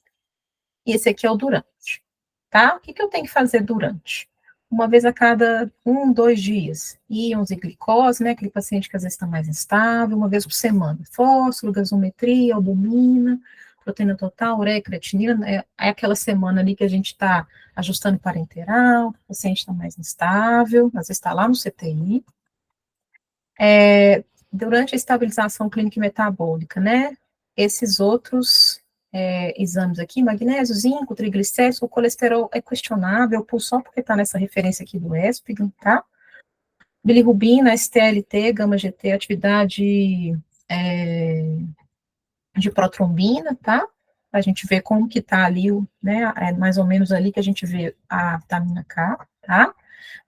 e esse aqui é o durante, tá? O que que eu tenho que fazer durante? Uma vez a cada 2 dias, íons e glicose, né? Aquele paciente que às vezes está mais instável, uma vez por semana. Fósforo, gasometria, albumina, proteína total, ureia, creatinina, né? É aquela semana ali que a gente está ajustando parenteral, o paciente está mais instável, às vezes está lá no CTI. Durante a estabilização clínica e metabólica, né? Esses outros exames aqui, magnésio, zinco, triglicéridos, o colesterol é questionável, só porque está nessa referência aqui do ESPIG, tá? Bilirrubina, STLT, gama-GT, atividade de protrombina, tá? A gente ver como que tá ali, né, mais ou menos ali que a gente vê a vitamina K, tá?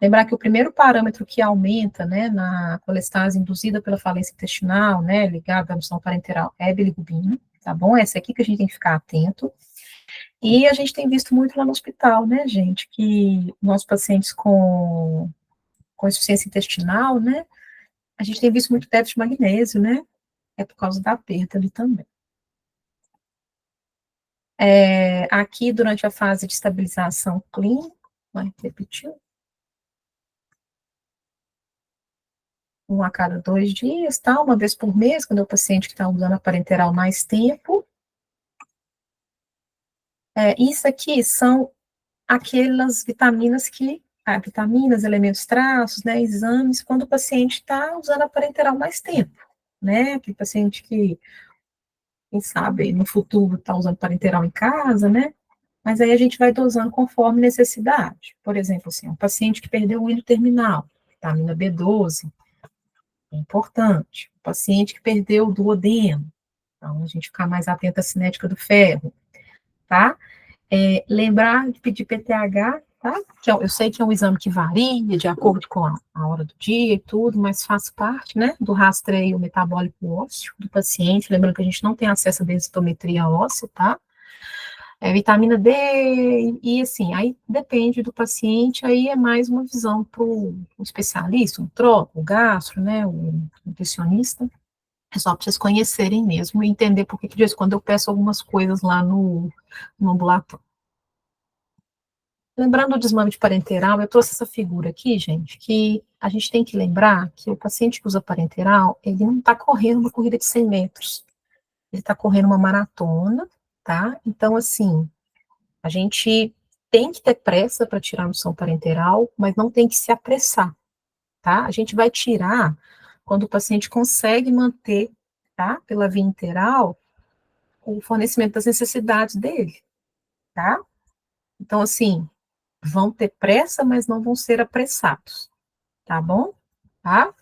Lembrar que o primeiro parâmetro que aumenta, né, na colestase induzida pela falência intestinal, né, ligada à absorção parenteral, é a bilirrubina, tá bom? Essa aqui que a gente tem que ficar atento. E a gente tem visto muito lá no hospital, né, gente, que nossos pacientes com insuficiência intestinal, né, a gente tem visto muito déficit de magnésio, né, é por causa da perda ali também. Aqui, durante a fase de estabilização clínica, vai repetir, 1 a cada 2 dias, tá? Uma vez por mês, quando é o paciente que está usando a parenteral mais tempo. Isso aqui são aquelas vitaminas vitaminas, elementos traços, né, exames, quando o paciente está usando a parenteral mais tempo, né? Aquele paciente que, quem sabe, no futuro está usando parenteral em casa, né? Mas aí a gente vai dosando conforme necessidade. Por exemplo, assim, um paciente que perdeu o hilo terminal, vitamina B12, é importante. Um paciente que perdeu o duodeno, então a gente ficar mais atento à cinética do ferro, tá? Lembrar de pedir PTH, tá? Que eu sei que é um exame que varia de acordo com a hora do dia e tudo, mas faz parte, né, do rastreio metabólico ósseo do paciente. Lembrando que a gente não tem acesso à densitometria óssea, tá? Vitamina D, e assim, aí depende do paciente, aí é mais uma visão para o especialista, um troco, o gastro, né, o nutricionista. É só para vocês conhecerem mesmo e entender por que de vez em quando eu peço algumas coisas lá no ambulatório. Lembrando do desmame de parenteral, eu trouxe essa figura aqui, gente, que a gente tem que lembrar que o paciente que usa parenteral, ele não está correndo uma corrida de 100 metros, ele está correndo uma maratona, tá? Então, assim, a gente tem que ter pressa para tirar a noção parenteral, mas não tem que se apressar, tá? A gente vai tirar quando o paciente consegue manter, tá? Pela via interal, o fornecimento das necessidades dele, tá? Então, assim, vão ter pressa, mas não vão ser apressados, tá bom? Tá?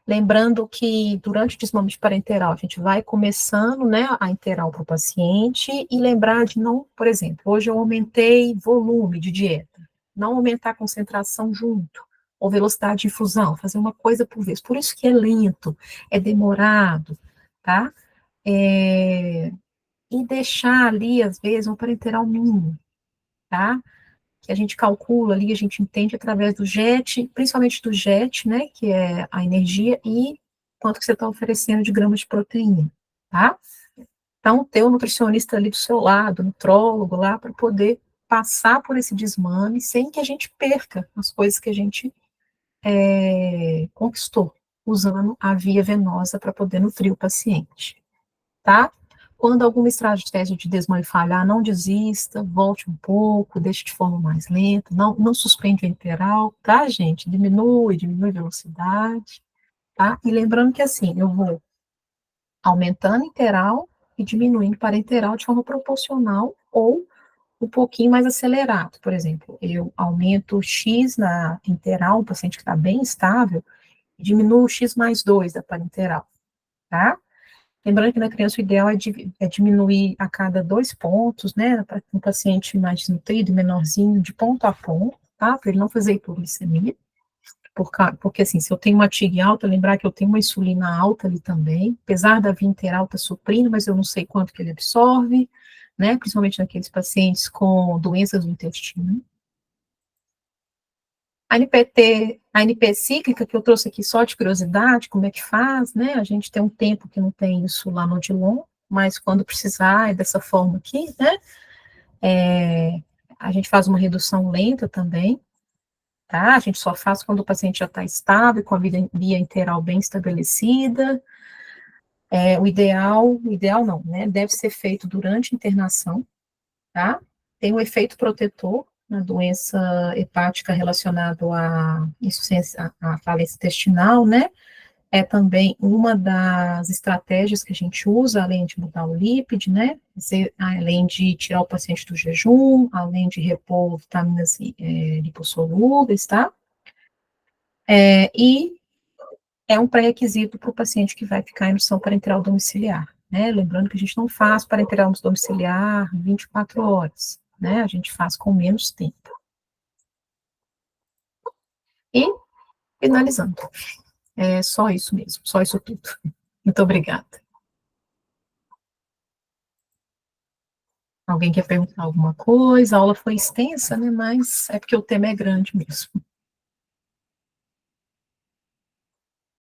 Lembrando que durante o desmame de parenteral, a gente vai começando, né, a interal para o paciente e lembrar de não, por exemplo, hoje eu aumentei volume de dieta, não aumentar a concentração junto, ou velocidade de infusão, fazer uma coisa por vez. Por isso que é lento, é demorado, tá? E deixar ali, às vezes, um parenteral mínimo, tá? Que a gente calcula ali, a gente entende através do JET, principalmente do JET, né, que é a energia, e quanto que você está oferecendo de gramas de proteína, tá? Então, ter o nutricionista ali do seu lado, nutrólogo lá, para poder passar por esse desmame sem que a gente perca as coisas que a gente conquistou, usando a via venosa para poder nutrir o paciente, tá? Quando alguma estratégia de desmame falhar, não desista, volte um pouco, deixe de forma mais lenta, não suspende o enteral, tá, gente? Diminui a velocidade, tá? E lembrando que assim, eu vou aumentando enteral e diminuindo parenteral de forma proporcional ou um pouquinho mais acelerado. Por exemplo, eu aumento o X na enteral, um paciente que está bem estável, e diminuo o X mais 2 da parenteral, tá? Lembrando que na criança o ideal é diminuir a cada 2 pontos, né, para um paciente mais desnutrido, menorzinho, de ponto a ponto, tá, para ele não fazer hipoglicemia, porque assim, se eu tenho uma TIG alta, lembrar que eu tenho uma insulina alta ali também, apesar da via integral estar suprindo, mas eu não sei quanto que ele absorve, né, principalmente naqueles pacientes com doenças do intestino. A NP cíclica, que eu trouxe aqui só de curiosidade, como é que faz, né? A gente tem um tempo que não tem isso lá no Odilon, mas quando precisar, é dessa forma aqui, né? A gente faz uma redução lenta também, tá? A gente só faz quando o paciente já está estável, com a via interal bem estabelecida. O ideal não, né? Deve ser feito durante a internação, tá? Tem um efeito protetor na doença hepática relacionado à insuficiência, à falência intestinal, né? É também uma das estratégias que a gente usa, além de mudar o lípide, né? Além de tirar o paciente do jejum, além de repor vitaminas lipossolúveis, tá? E é um pré-requisito para o paciente que vai ficar em missão parenteral domiciliar, né? Lembrando que a gente não faz parenteral domiciliar 24 horas, né? A gente faz com menos tempo. E, finalizando, é só isso mesmo, só isso tudo. Muito obrigada. Alguém quer perguntar alguma coisa? A aula foi extensa, né? Mas é porque o tema é grande mesmo.